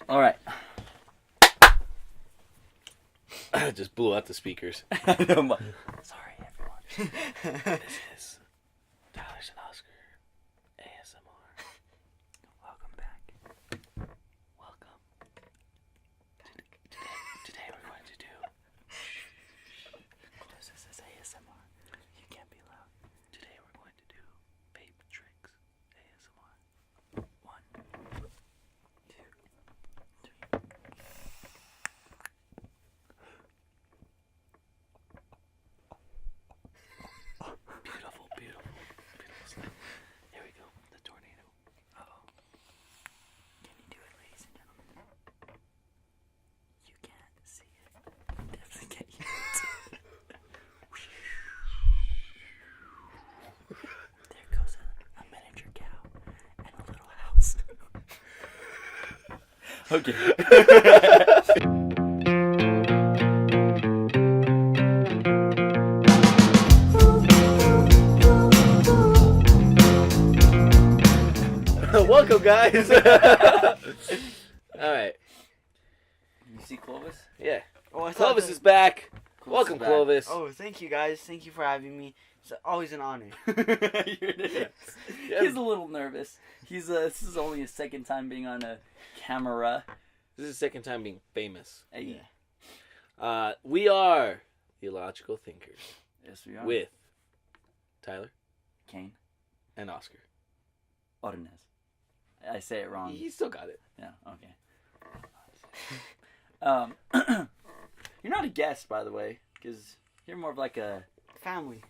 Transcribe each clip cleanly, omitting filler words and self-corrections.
All right. I just blew out the speakers. Sorry, everyone. This is Tyler's and Oscar ASMR. Welcome back. Welcome. Today we're going to do. This is ASMR. You can't be loud. Today we're going to do babe tricks ASMR. 1, 2, 3. Beautiful, beautiful, beautiful slide. Here we go. The tornado. Uh-oh. Can you do it, ladies and gentlemen? You can't see it. Definitely can't hear it. There goes a miniature cow and a little house. Okay. Welcome, guys. All right. You see Clovis? Yeah. Oh, I thought Clovis that- is back. Clovis Welcome, is back. Clovis. Oh, thank you guys. Thank you for having me. It's always an honor. Yeah. He's a little nervous. This is only his second time being on a camera. This is the second time being famous. Hey. We are the Illogical Thinkers Yes, we are. with Tyler Kane and Oscar. Ordonez. I say it wrong. He still got it. Yeah, okay. You're not a guest, by the way, because you're more of like a... Family.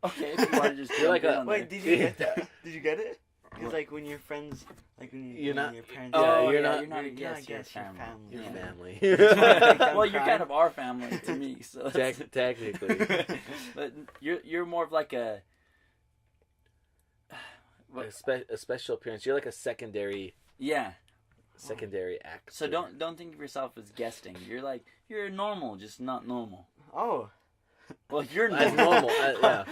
Okay, if you want to just You're like jump in a- on Wait, there. did you get that? Did you get it? It's like when your friends, like when You're not- your parents. Yeah, Oh, you're yeah, not- you're not a you're guest, you're you're family. Your Yeah. family. Well, you're kind of our family to me, so... Technically. But you're more of like a... A special appearance. You're like a secondary Yeah. actor. So don't think of yourself as guesting. You're normal, just not normal. Oh. Well, you're As normal. normal. Yeah.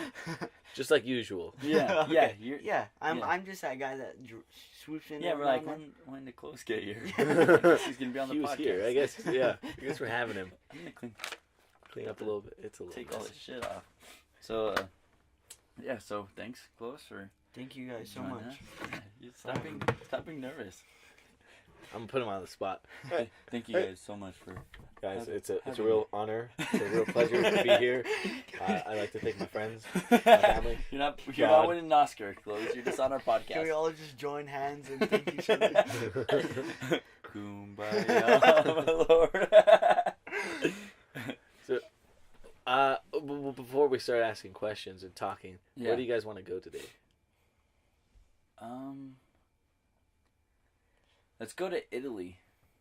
Just like usual. Yeah, Okay. yeah, you're, Yeah, I'm Yeah. I'm just that guy that swoops in. yeah. every We're like, now and when did Close get here? Yeah. He's gonna be on the He was podcast. here. I guess. Yeah. I guess we're having him I'm gonna clean up a little bit. It's a little. take all messy. this shit off. So, yeah. So thanks, Close, for then. Thank you guys so joining much. us. Yeah, you stop being nervous. I'm gonna put him on the spot. Thank you guys so much for. Guys, it's having a real honor. It's a real pleasure to be here. I'd like to thank my friends, my family. You're not God. winning an Oscar, Close. You're just on our Can we podcast. all just join hands and thank each other? Kumbaya, my lord. Before we start asking questions and talking, Yeah. where do you guys want to go today? Let's go to Italy.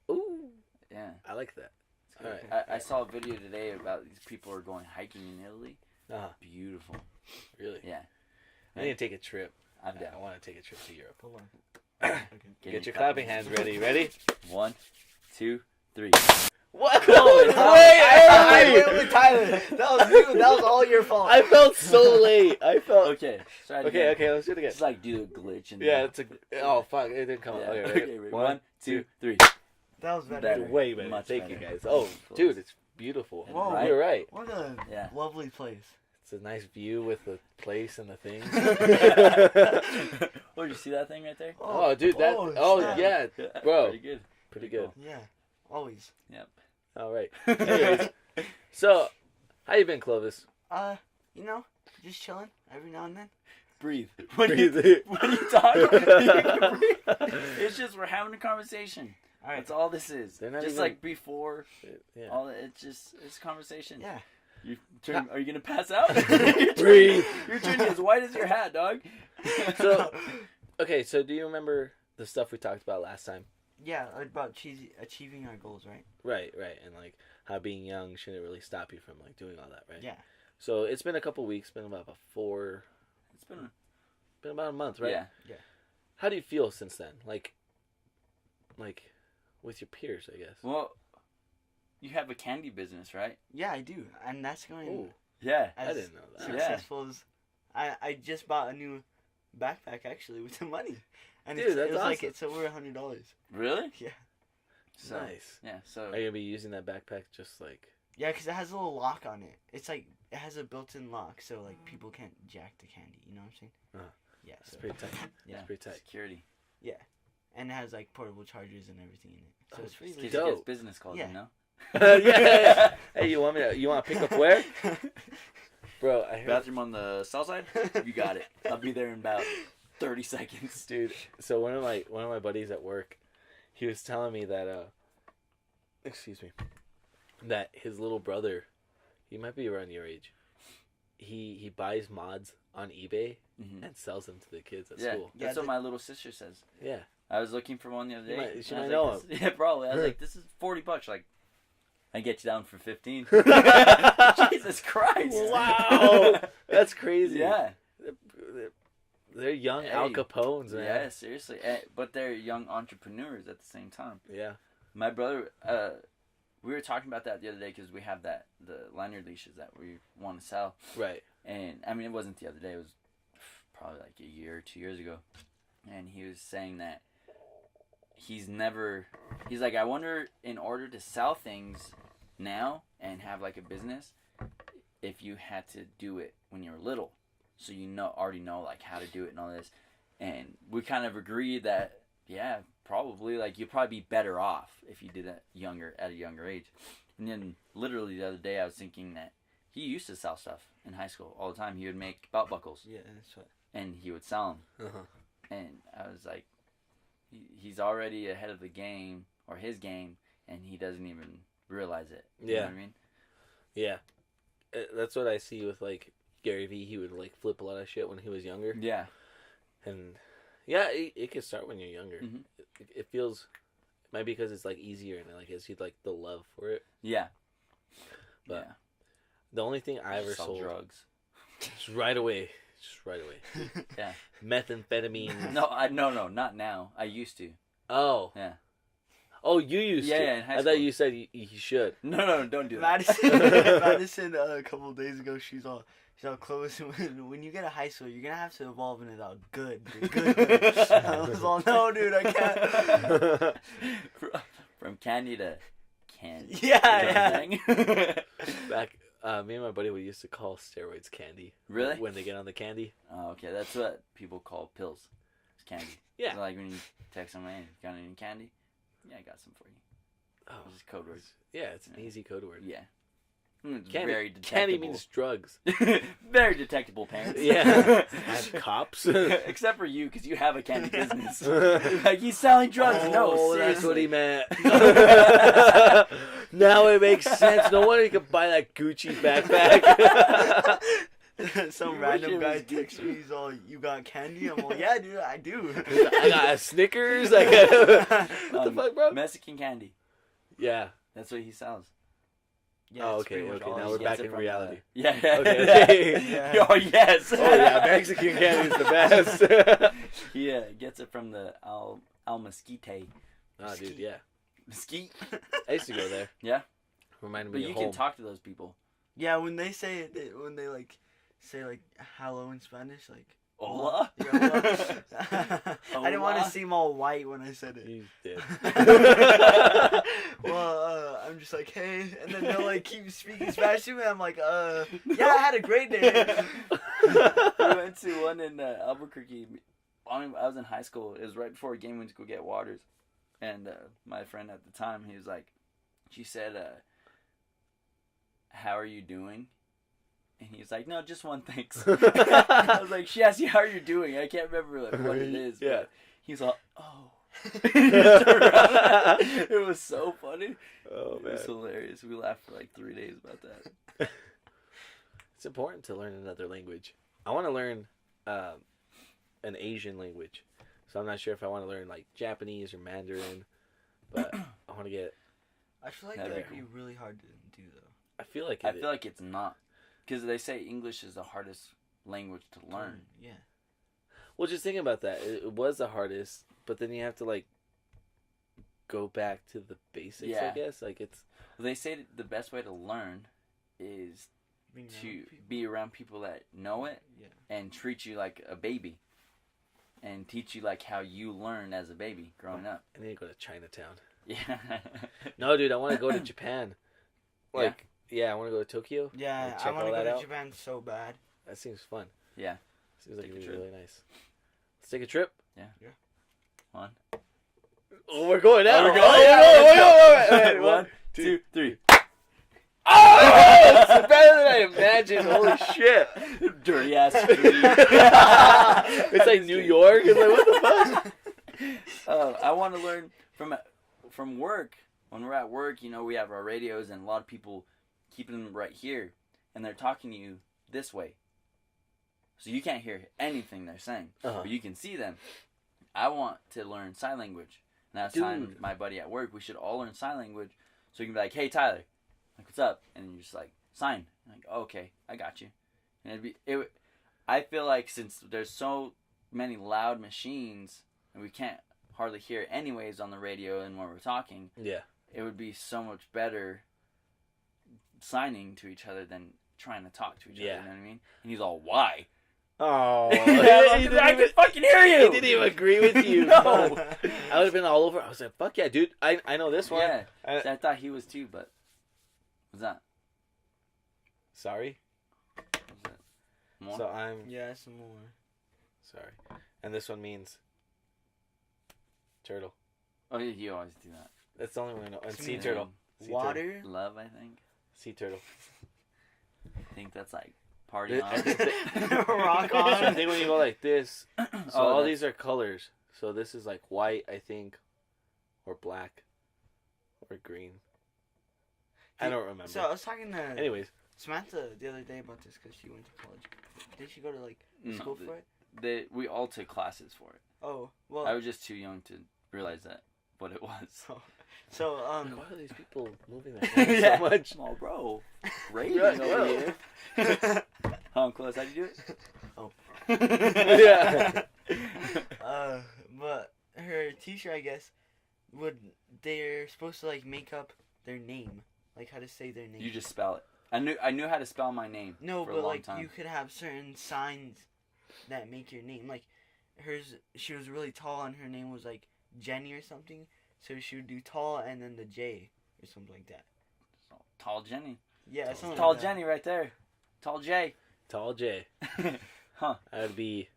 Ooh, Yeah. I like that. Let's go. All right. I saw a video today about these people are going hiking in Italy. Beautiful. Really? Yeah. I need to take a trip. I'm I down. want to take a trip to Europe. Hold on. Okay. Get your clapping hands ready. Ready? 1, 2, 3. What? Clovis, I Wait! went with Tyler. That was you. That was all your fault. I felt so late. I felt. Okay. Try it Okay, again. let's do it again. Just like do a glitch and Yeah, it's a. Oh fuck! It didn't come. Yeah. out. Okay, Okay, ready? ready? 1, 2, 3. That was better. Better. Way better. Much Thank you better. guys. Oh, Close. dude, it's beautiful. Whoa. Right? You're right. What a Yeah. lovely place. It's a nice view with the place and the things. Oh, did you see that thing right there? Oh, dude, that. Oh, snap. yeah, bro. Pretty good. Pretty good. Yeah, always. Yep. All right. Anyways, so how you been, Clovis? You know, just chilling every now and then. Breathe. Breathe. When you talk, you can breathe. It's just we're having a conversation. All right. That's all this is. They're not Just even- like before, Yeah. all it's conversation. Yeah. Are you gonna pass out? Breathe. You're turning as white as your hat, dog. So, okay, so do you remember the stuff we talked about last time? Yeah, about achieving our goals, right? Right, and like how being young shouldn't really stop you from like doing all that, right? Yeah. So it's been a couple weeks, been about It's been about a month, right? yeah. How do you feel since then? Like with your peers, I guess. Well, you have a candy business, right? Yeah, I do, and that's going Ooh, Yeah. I as didn't know that. Yeah. successful as I just bought a new backpack actually with the money, And Dude, that's it was like awesome. it's over $100. Really? Yeah. So, Nice. Yeah. So. Are you gonna be using that backpack just like? Yeah, because it has a little lock on it. It's like it has a built-in lock, so like people can't jack the candy. You know what I'm saying? Yeah. It's So, pretty tight. yeah. It's pretty tight. Security. And it has like portable chargers and everything in it. So Oh, it's pretty Kids legit. gets dope. business calls, Yeah. you know. Yeah. Hey, you want to pick up where? Bro, I heard. Bathroom on the south side. You got it. I'll be there in about 30 seconds. Dude, so one of my buddies at work, he was telling me that excuse me, that his little brother, he might be around your age, he buys mods on eBay Mhm. and sells them to the kids at Yeah, school. Yeah, that's what my little sister says. Yeah. I was looking for one the other She day. might- and she I was might like, know this- Yeah, probably. I was like, this is $40. Like, I get you down for 15. Jesus Christ! Wow, that's crazy. Yeah. They're young Hey. Al Capones, man. Yeah, seriously. But they're young entrepreneurs at the same time. Yeah. My brother, we were talking about that the other day because we have the lanyard leashes that we want to sell. Right. And, I mean, it wasn't the other day. It was probably like a year or 2 years ago. And he was saying that he's like, I wonder, in order to sell things now and have like a business, if you had to do it when you were little. So already know like how to do it and all this. And we kind of agreed that, yeah, probably, like, you'd probably be better off if you did it at a younger age. And then literally the other day I was thinking that he used to sell stuff in high school all the time. He would make belt buckles Yeah, that's what. and he would sell them. Uh-huh. And I was like, he's already ahead of the game, or his game, and he doesn't even realize it. You know what I mean? Yeah. That's what I see with like Gary Vee. He would like flip a lot of shit when he was younger. Yeah. And yeah, it can start when you're younger. Mhm. It feels, might be because it's like easier and like it's like the love for it. Yeah. But yeah. the only thing I ever Sell sold drugs. just right away. Yeah. Methamphetamine. No, not now. I used to. Oh. Yeah. Oh, you used to. Yeah, in high I school. thought you said you should. No, don't do that. Madison, a couple of days ago, she's all Clovis. When you get to high school, you're gonna have to evolve into that good. I was all, no, dude, I can't. From candy to candy. Yeah. Back, me and my buddy we used to call steroids candy. Really? When they get on the candy. Oh, okay, that's what people call pills. It's candy. Yeah. So, like when you text someone, hey, got any candy? Yeah, I got some for you. Oh, It's just code words. yeah, it's an easy code word. Yeah. It's Candy, very detectable. candy means drugs. Very detectable, parents. Yeah. And cops. Except for you, because you have a candy business. Like, he's selling drugs. Oh, No, that's what he seriously. meant. Now it makes sense. No wonder you could buy that Gucci backpack. Some You random wish it guy was texts me, he's all, you got candy? I'm all, yeah, dude, I do. I got a Snickers. I got what the fuck, bro? Mexican candy. Yeah. That's what he sells. Yeah, Oh, it's okay, pretty much okay, all now he we're gets back Gets it in from, reality. Yeah. Okay. Yeah. Oh, yes. Oh yeah, Mexican candy is the best. Yeah, gets it from the Al Mesquite. Oh, dude, yeah. Mesquite? I used to go there. Yeah. Reminded But me you of can home. talk to those people. Yeah, when they say like say like hello in Spanish, like Hola? Yeah, hola. I didn't want to Hola? seem all white when I said it. You did. Well, I'm just like, hey, and then they'll like keep speaking Spanish to me. I'm like, yeah, I had a great day. We went to one in Albuquerque. I was in high school. It was right before a game. We went to go get waters. And my friend at the time, he was like, she said, how are you doing? And he was like, no, just one thanks. I was like, she asked you how you're doing. I can't remember like what it is. Yeah. But he's like, oh. He just turned around. It was so funny. Oh It man. was hilarious. We laughed for like 3 days about that. It's important to learn another language. I want to learn an Asian language. So I'm not sure if I want to learn like Japanese or Mandarin, but I want to get. I feel like That'd be that'd be really hard to do though. I feel like I feel like it's not. Because they say English is the hardest language to learn. Yeah. Well, just thinking about that, it was the hardest, but then you have to like go back to the basics. Yeah. I guess like it's. They say that the best way to learn is Being around to people. be around people that know it Yeah. and treat you like a baby. and teach you like how you learned as a baby growing up. I need to go to Chinatown. Yeah. No, dude, I want to go to Japan. Like, yeah, I want to go to Tokyo. Yeah, and I check want to all go that to out. Japan so bad. That seems fun. Yeah. Seems like Take a it'd be trip. really nice. Let's take a trip. One. Oh, we're going now. Oh, we're going. Oh, we're going. One, two, three. Oh, it's better than I imagined. Holy shit. Dirty ass street. It's like New York. It's like, what the fuck? I want to learn from work. When we're at work, you know, we have our radios and a lot of people keeping them right here. And they're talking to you this way. So you can't hear anything they're saying. Uh-huh. But you can see them. I want to learn sign language. And I was telling my buddy at work, we should all learn sign language. So you can be like, hey, Tyler. Like, what's up? And you're just like, sign. I'm like, oh, okay, I got you. And I feel like since there's so many loud machines and we can't hardly hear it anyways on the radio and when we're talking, Yeah. it would be so much better signing to each other than trying to talk to each other. You know what I mean? And he's all, why? Oh. I can fucking hear you. He didn't even agree with you. No. I would have been all over. I was like, fuck yeah, dude. I know this one. Yeah. I thought he was too, but what's that? Sorry. What's that? More? So I'm Yeah, some more. sorry. And this one means turtle. Oh, yeah, you always do that. That's the only one I know. And Some sea mean turtle. Sea Water. Love, I think. Sea turtle. I think that's like party on. Rock I on. think when you go like this, so Oh, all that's- these are colors. So this is like white, I think, or black, or green. I don't remember. So I was talking to Anyways, Samantha the other day about this because she went to college. Did she go to like school for it? We all took classes for it. Oh well. I was just too young to realize that what it was. So why are these people moving their hands Yeah. so much? Oh, bro. Rating Right, over well. here. Close. How'd you do it? Oh. Yeah. But her teacher, I guess, they're supposed to like make up their name, like how to say their name. You just spell it. I knew how to spell my name. No, for but a long like time. you could have certain signs that make your name. Like hers, she was really tall and her name was like Jenny or something. So she would do tall and then the J or something like that. Tall Jenny. Yeah, something Tall like that. Jenny right there. Tall J. Tall J. Huh. That'd be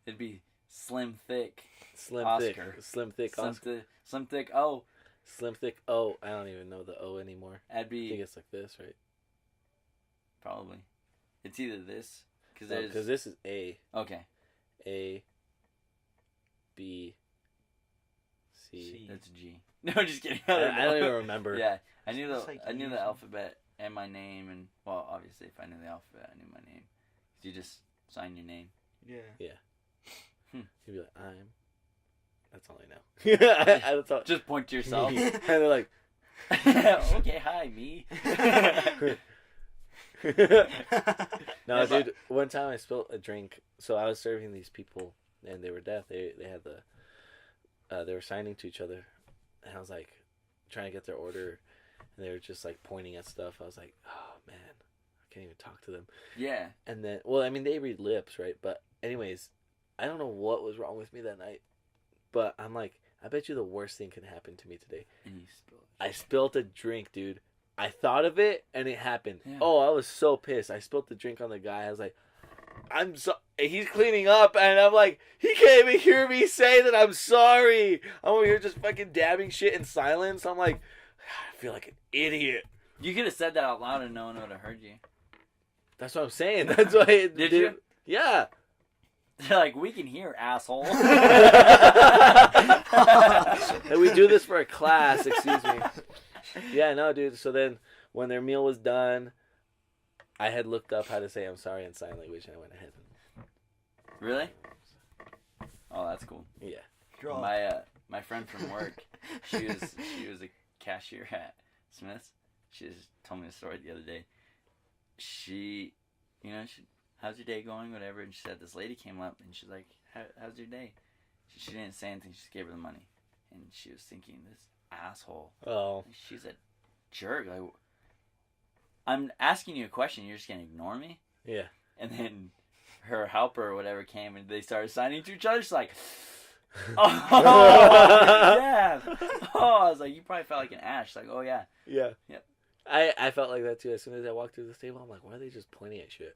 It'd be Slim Thick. slim Oscar. thick. Slim thick. Slim, Oscar. Slim Thick O. Slim thick. Oh, I don't even know the O anymore. That'd I think be it's like this, right? probably. It's either this because Because there's this is A. okay. A. B. C. C. That's G. No, just kidding. I don't even remember. Yeah, I knew It's the like I knew you the or alphabet and my name, and well, obviously, if I knew the alphabet, I knew my name. You just sign your name. Yeah. He'd be like, I'm. That's all I know. That's all. Just point to yourself. and they're like, Okay, hi, me. no, Yeah, dude. One time I spilled a drink. So I was serving these people, and they were deaf. They had they were signing to each other, and I was like, trying to get their order, and they were just like pointing at stuff. I was like, oh man, I can't even talk to them. Yeah. And then, well, I mean, they read lips, right? But anyways, I don't know what was wrong with me that night, but I'm like, I bet you the worst thing can happen to me today. And you spilled. I spilled a drink, dude. I thought of it, and it happened. Yeah. Oh, I was so pissed. I spilled the drink on the guy. I was like, I'm so... He's cleaning up, and I'm like, he can't even hear me say that I'm sorry. I'm over here just fucking dabbing shit in silence. I'm like, I feel like an idiot. You could have said that out loud and no one would have heard you. That's what I'm saying. That's why it Did you? Yeah. They're like, we can hear, asshole. And we do this for a class, excuse me. Yeah, no, dude. So then, when their meal was done, I had looked up how to say I'm sorry in sign language, and I went ahead. Really? Oh, that's cool. Yeah. Draw. My friend from work, she was a cashier at Smith's. She just told me a story the other day. She, how's your day going, whatever, and she said this lady came up and she's like, how's your day? She didn't say anything, she just gave her the money. And she was thinking, this asshole. Oh. She's a jerk. Like, I'm asking you a question, you're just gonna ignore me? Yeah. And then her helper or whatever came and they started signing to each other. She's like, oh, yeah. Oh, I was like, you probably felt like an ass. She's like, oh, yeah. Yeah. Yep. I felt like that too. As soon as I walked through this table, I'm like, why are they just pointing at shit?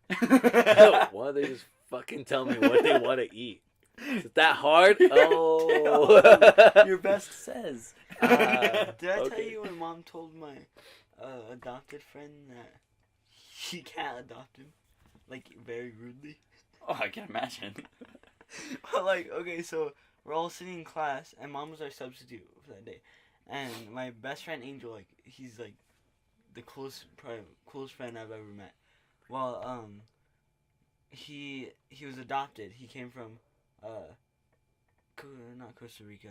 Why don't they just fucking tell me what they want to eat? Is it that hard? Oh. Your best says. Did I tell Okay. you when Mom told my adopted friend that she can't adopt him? Like, very rudely. Oh, I can imagine. But, like, okay, so we're all sitting in class, and Mom was our substitute for that day. And my best friend, Angel, like, he's, like, the closest friend I've ever met. Well, he was adopted. He came from, not Costa Rica.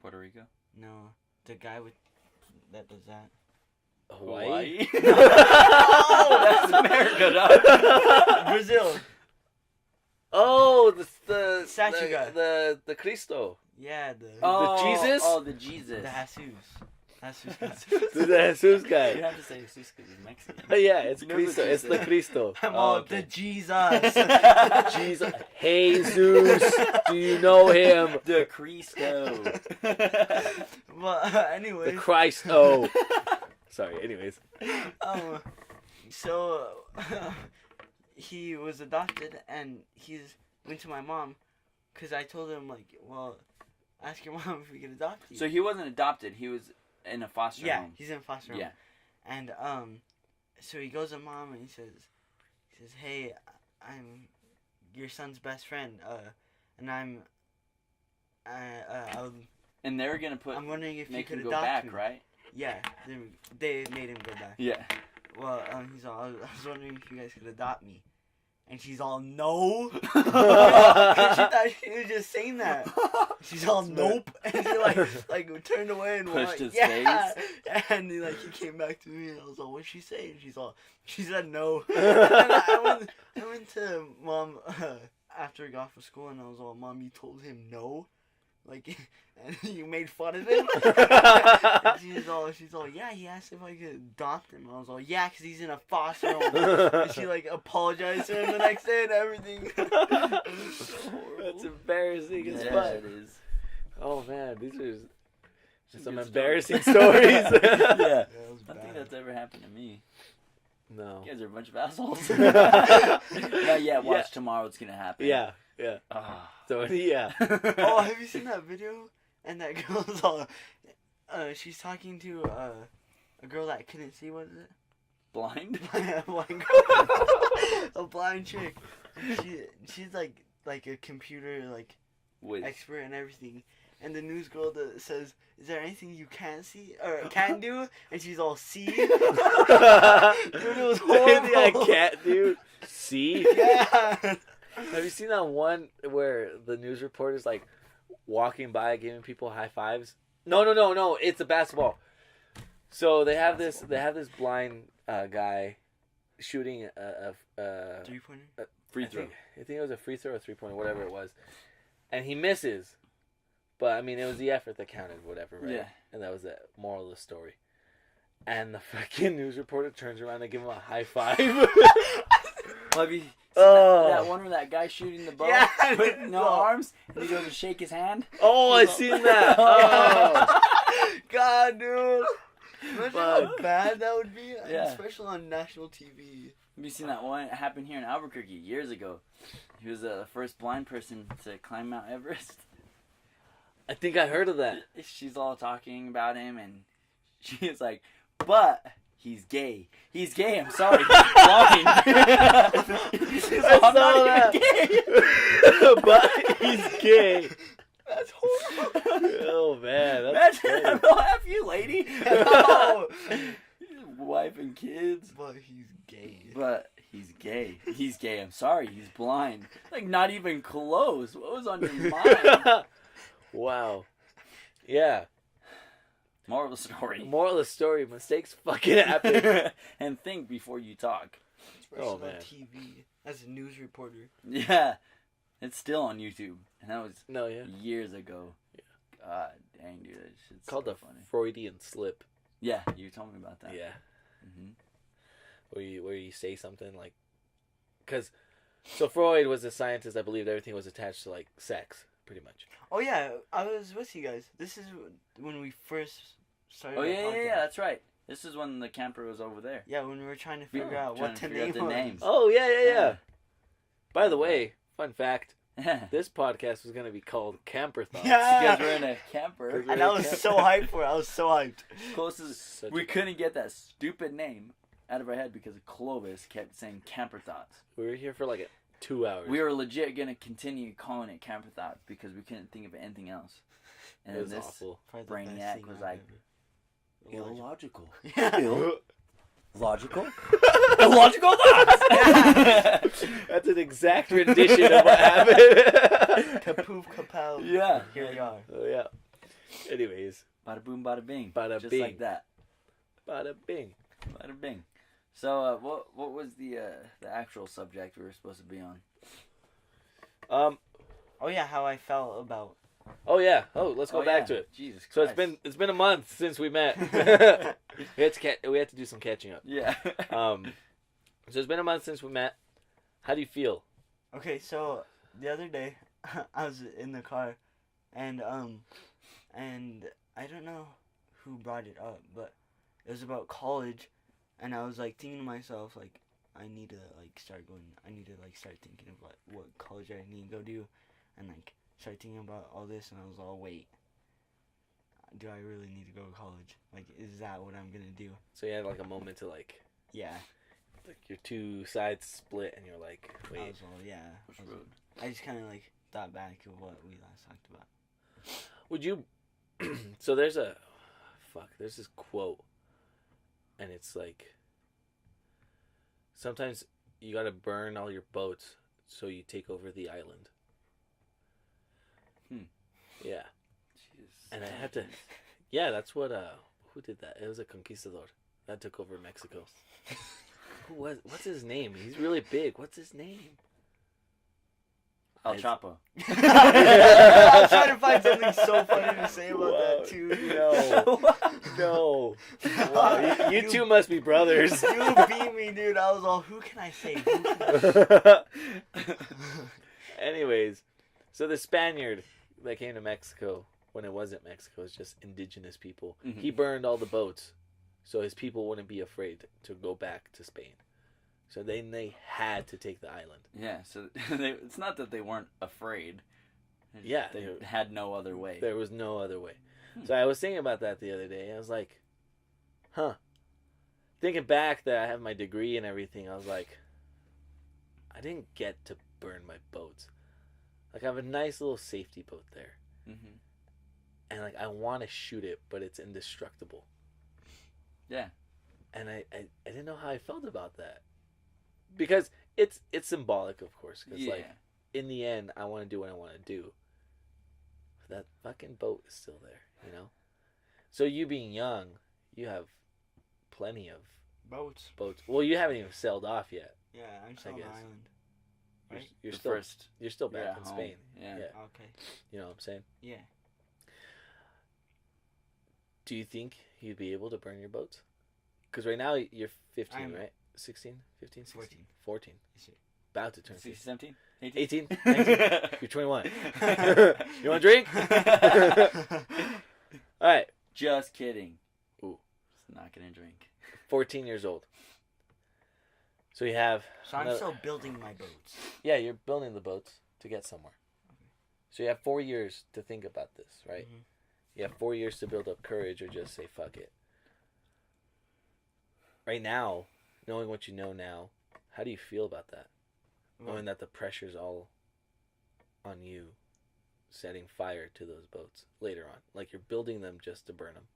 Puerto Rico? No, the guy that does that. Hawaii? Oh, that's America, dog. Brazil. Oh, the Statue guy. The Cristo. Yeah, Jesus? Oh, the Jesus. the Jesus guy. The Jesus You guy. have to say Jesus because he's Mexican. Yeah, it's You know Cristo. the It's the Cristo. I'm Oh, all okay. the Jesus. Jesus. Jesus. Do you know him? The Cristo. But The anyways, Christo. Sorry, anyways. So he was adopted, and went to my mom, cause I told him like, well, ask your mom if we can adopt you. So he wasn't adopted. He was in a foster yeah, home. he's in foster home. Yeah. And so he goes to Mom and he says, hey, I'm your son's best friend, and And they were gonna I'm wondering if you make could him go adopt back, me. right? Yeah, they made him go back. Yeah. Well, he's all, I was wondering if you guys could adopt me. And she's all, no. She thought she was just saying that. She's all, nope. And she like turned away and Pushed went, his yeah. face. And he came back to me and I was all, what'd she say? And she said no. And I went to Mom after I got off of school and I was all, Mom, you told him no? Like, and you made fun of him? And she's all, yeah, he asked if I could adopt him. I was all, yeah, because he's in a foster home. And she, apologized to him the next day and everything. That's embarrassing as Yeah, fuck. it is. Oh man, these are some good embarrassing stories. stories. Yeah. That was I don't think bad. that's ever happened to me. No. You guys are a bunch of assholes. Not yet. Watch Yeah. tomorrow. It's gonna happen. Yeah, yeah. Ah. So yeah. Oh, have you seen that video? And that girl's all, she's talking to a girl that couldn't see, what is it? Blind. A blind girl. A blind chick. She's like a computer With expert and everything. And the news girl says, is there anything you can't see or can do? And she's all, see? Dude, it was horrible. I can't, dude. See? Yeah. Have you seen that one where the news reporter's walking by giving people high fives? No. It's a basketball. So they have this blind guy shooting a 3-pointer? free throw. I think it was a free throw or 3-pointer, whatever it was, and he misses. But I mean, it was the effort that counted, whatever, right? Yeah. And that was the moral of the story. And the fucking news reporter turns around and gives him a high five. Well, have you seen that one where that guy shooting the ball Yeah. with no arms and he goes to shake his hand? Oh, I seen that. Oh. God, dude. Imagine how Fuck. bad that would be, Yeah. especially on national TV. Have you seen that one? It happened here in Albuquerque years ago. He was the first blind person to climb Mount Everest. I think I heard of that. She's all talking about him, and she is like, but he's gay. He's gay, I'm sorry. He's blind. She's I all, I'm saw not that. even gay. But he's gay. That's horrible. Oh man, that's Imagine funny. I'll have you, lady. No. Wife and kids. But he's gay. But he's gay. He's gay. I'm sorry. He's blind. Like, not even close. What was on your mind? Wow. Yeah. Moral of the story. Moral of the story: mistakes fucking happen. And think before you talk. Especially Oh, man. on TV. As a news reporter. Yeah. It's still on YouTube. And that was No, yeah. years ago. God dang, dude. That shit's Called so the funny. Freudian slip. Yeah, you told me about that. Yeah. hmm Where you say something like, because So Freud was a scientist that believed everything was attached to like sex, pretty much. Oh yeah, I was with you guys. This is when we first started. Oh our yeah, podcast. yeah, that's right. This is when the camper was over there. Yeah, when we were trying to figure out trying what to to figure out name the was. names. Oh yeah. Yeah. By the way, fun fact: this podcast was gonna be called Camper Thoughts. Yeah. Because we're in a camper. And I was so hyped for it. I was so hyped. Closest, Such we a- couldn't get that stupid name out of our head because Clovis kept saying camper thoughts. We were here for like 2 hours. We were legit gonna continue calling it camper thoughts because we couldn't think of anything else. And It was this awful. Probably the Brainiac best thing was I've like, ever- illogical. Yeah. Logical? Illogical thoughts! That's an exact rendition of what happened. Kapoof kapow. Yeah. Here we are. Oh yeah. Anyways, Bada boom, bada bing. Bada Just bing. like that. bada bing. Bada bing. So, what was the actual subject we were supposed to be on? Oh yeah, how I felt about. Oh yeah. Oh, let's go back yeah. to it. Jesus Christ. So it's been a month since we met. we had to do some catching up. Yeah. So it's been a month since we met. How do you feel? Okay, so the other day I was in the car, and I don't know who brought it up, but it was about college, and I was like thinking to myself like I need to like start thinking of what college I need to go do, and like start thinking about all this, and I was all wait. Do I really need to go to college? Like, is that what I'm gonna do? So you had like a moment to like Yeah. like your two sides split, and you're like, I wait. was all, yeah. Which road? I just kind of like thought back of what we last talked about. Would you? So there's this quote, and it's like, sometimes you gotta burn all your boats so you take over the island. Yeah, Jesus. and I had to. Yeah, that's what. Who did that? It was a conquistador that took over Mexico. What's his name? He's really big. What's his name? El Chapo. I was trying to find something so funny to say about that too. No. Wow, you two must be brothers. You beat me, dude. I was all, who can I say? Who can I... Anyways, so the Spaniard that came to Mexico when it wasn't Mexico, it was just indigenous people. Mhm. He burned all the boats so his people wouldn't be afraid to go back to Spain. So then they had to take the island. Yeah, so it's not that they weren't afraid. Yeah. They had no other way. There was no other way. So I was thinking about that the other day. I was like, huh. Thinking back that I have my degree and everything, I was like, I didn't get to burn my boats. Like, I have a nice little safety boat there. Mm-hmm. And, like, I want to shoot it, but it's indestructible. Yeah. And I didn't know how I felt about that. Because it's symbolic, of course. Because, Yeah. like, in the end, I want to do what I want to do. But that fucking boat is still there, you know? So you being young, you have plenty of Boats. boats. Well, you haven't even sailed off yet. Yeah, I'm still I on the guess. island. You're, Right? you're The still first. you're still back Yeah, in home. Spain. Yeah. Okay. You know what I'm saying? Yeah. Do you think you'd be able to burn your boats? Because right now you're 15, I'm- right? 16? 15? 16? 14. 14. Yes, sir. About to turn 15. 17? 18? 18? 19? You're 21. You want a drink? All right. Just kidding. Ooh. Just not gonna drink. 14 years old. So you have... So I'm another- still building my boats. Yeah, you're building the boats to get somewhere. So you have 4 years to think about this, right? Mhm. You have 4 years to build up courage or just say, fuck it. Right now, knowing what you know now, how do you feel about that? Knowing that the pressure's all on you, setting fire to those boats later on. Like you're building them just to burn them.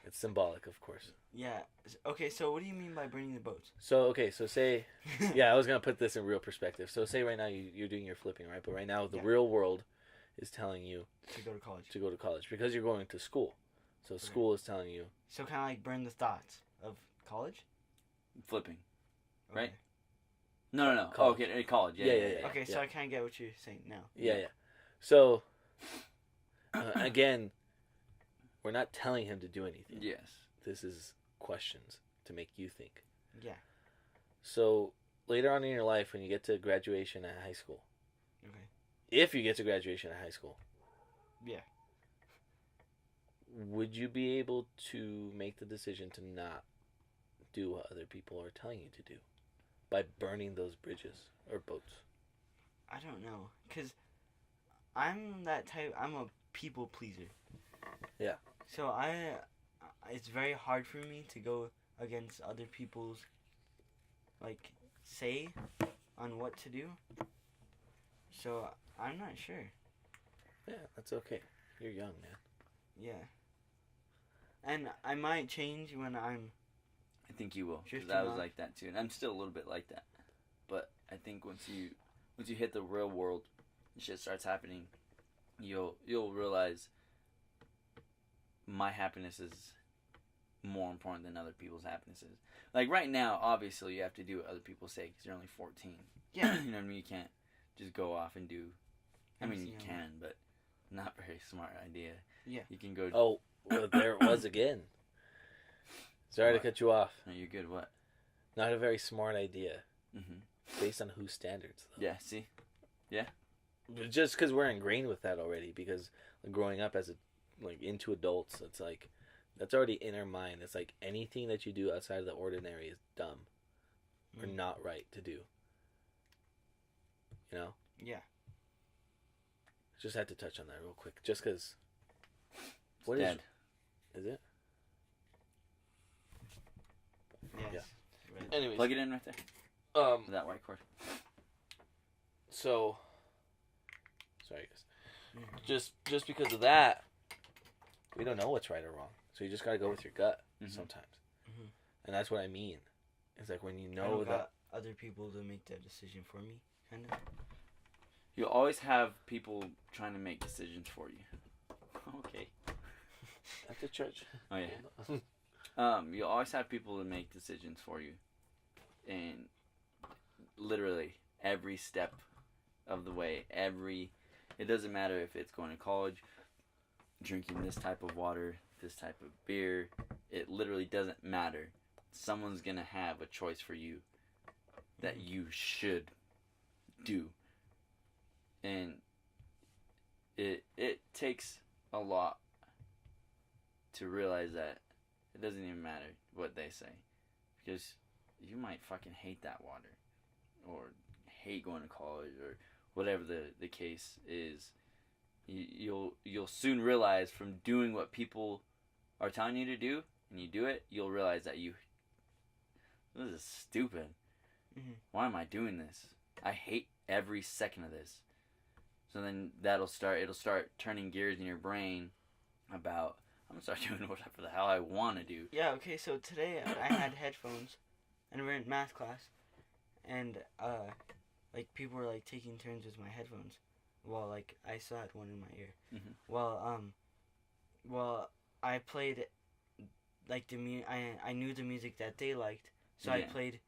It's symbolic, of course. Yeah. Okay, so what do you mean by burning the boats? So, okay, so say... Yeah, I was going to put this in real perspective. So say right now you're doing your flipping, right? But right now the Yeah. real world is telling you To go to college. to go to college because you're going to school. So school is telling you... So kind of like burn the thoughts of college? Flipping. Okay. Right? No. College. Oh, okay, college. Yeah. Okay, so Yeah. I kind of get what you're saying now. Yeah. So, again, we're not telling him to do anything. Yes. This is questions to make you think. Yeah. So, later on in your life when you get to graduation at high school. Okay. If you get to graduation at high school. Yeah. Would you be able to make the decision to not do what other people are telling you to do by burning those bridges or boats? I don't know, cause I'm that type. I'm a people pleaser. Yeah. So it's very hard for me to go against other people's, like, say on what to do. So I'm not sure. Yeah, that's okay. You're young, man. Yeah. And I might change when I'm. I think you will, because 50 I was miles. like that too, and I'm still a little bit like that. But I think once you hit the real world, and shit starts happening, you'll realize my happiness is more important than other people's happinesses. Like right now, obviously you have to do what other people say because you're only 14. Yeah. You know what I mean? You can't just go off and do. I mean, you Anything can, but not very smart idea. Yeah. You can go. Oh, well, there it was again. Sorry What? to cut you off. No, you're good. What? Not a very smart idea. Mm-hmm. Based on whose standards, though. Yeah. See. Just because we're ingrained with that already, because growing up as into adults, it's like that's already in our mind. It's like anything that you do outside of the ordinary is dumb or not right to do. You know? Yeah. Just had to touch on that real quick, just because. It's dead. Is it? Yes. Yeah. Right. Anyways, Plug it in right there. With that white cord. So, sorry guys. Mhm. Just because of that, we don't know what's right or wrong. So you just gotta go with your gut sometimes, Mhm. and that's what I mean. It's like when you I know don't that. got other people to make that decision for me, kind of. You always have people trying to make decisions for you. Okay. After church. Oh yeah. You always have people to make decisions for you, and literally every step of the way, it doesn't matter if it's going to college, drinking this type of water, this type of beer, it literally doesn't matter. Someone's gonna have a choice for you that you should do, and it takes a lot to realize that it doesn't even matter what they say, because you might fucking hate that water or hate going to college or whatever the case is. You'll soon realize from doing what people are telling you to do, and you do it, you'll realize that this is stupid. Mhm. Why am I doing this? I hate every second of this. So then it'll start turning gears in your brain about, I'm gonna start doing whatever the hell I want to do. Yeah. Okay. So today I had headphones, and we're in math class, and like people were like taking turns with my headphones. Well, like I still had one in my ear. Mhm. Well, I played like I knew the music that they liked, so I Yeah. played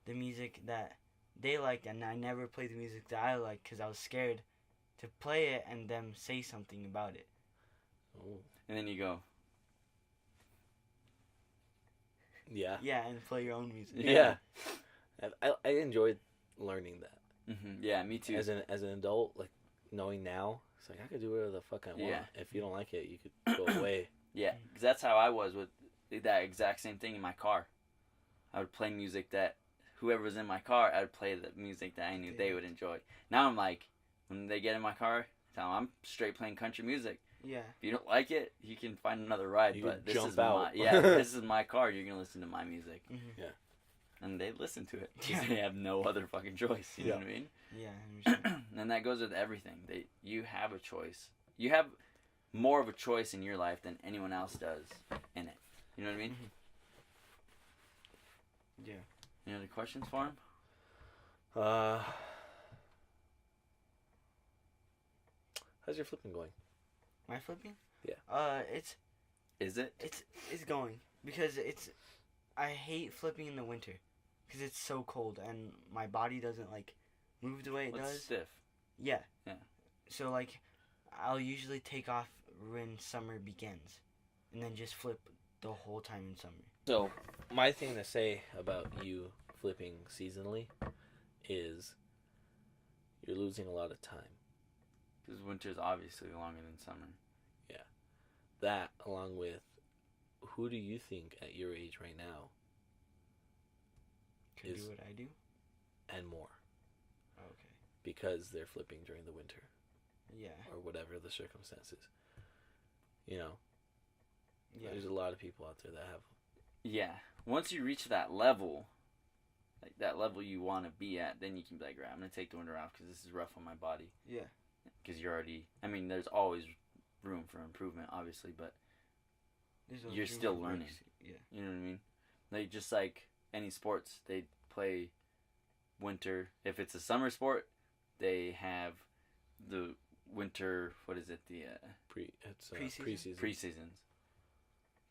the music that they liked, and I never played the music that I liked because I was scared to play it and them say something about it. Oh. And then you go, Yeah. Yeah, and play your own music. Yeah. I enjoyed learning that yeah, me too. as an adult, like knowing now. It's like I could do whatever the fuck I want. Yeah. If you don't like it, you could go away. Yeah, because that's how I was with that exact same thing in my car. I would play music that whoever was in my car, I would play the music that I knew they would enjoy. Now I'm like, when they get in my car, tell them I'm straight playing country music. Yeah. If you don't like it, you can find another ride. You But can this jump is out. this is my car. You're gonna listen to my music, Mm-hmm. and they listen to it. 'Cause Yeah. they have no other fucking choice. You know what I mean? Yeah. I understand. And that goes with everything. You have a choice. You have more of a choice in your life than anyone else does in it. You know what I mean? Yeah. Any other questions for him? How's your flipping going? My flipping? Yeah. Is it? It's going because I hate flipping in the winter because it's so cold and my body doesn't like move the way it What's does. stiff? Yeah. Yeah. So like, I'll usually take off when summer begins, and then just flip the whole time in summer. So, my thing to say about you flipping seasonally is you're losing a lot of time. Because winter's obviously longer than summer. That, along with, who do you think at your age right now Can is- do what I do. and more? Okay. Because they're flipping during the winter Yeah. or whatever the circumstances. You know, Yeah. there's a lot of people out there that have. Yeah. Once you reach that level, like that level you want to be at, then you can be like, right, I'm going to take the winter off because this is rough on my body. Yeah. Because you're already, I mean, there's always room for improvement, obviously, but There's You're always still room for learning. breaks. Yeah. you know what I mean? Like, just like any sports, they play winter. If it's a summer sport, they have the winter, what is it, the Preseason? preseason. preseasons.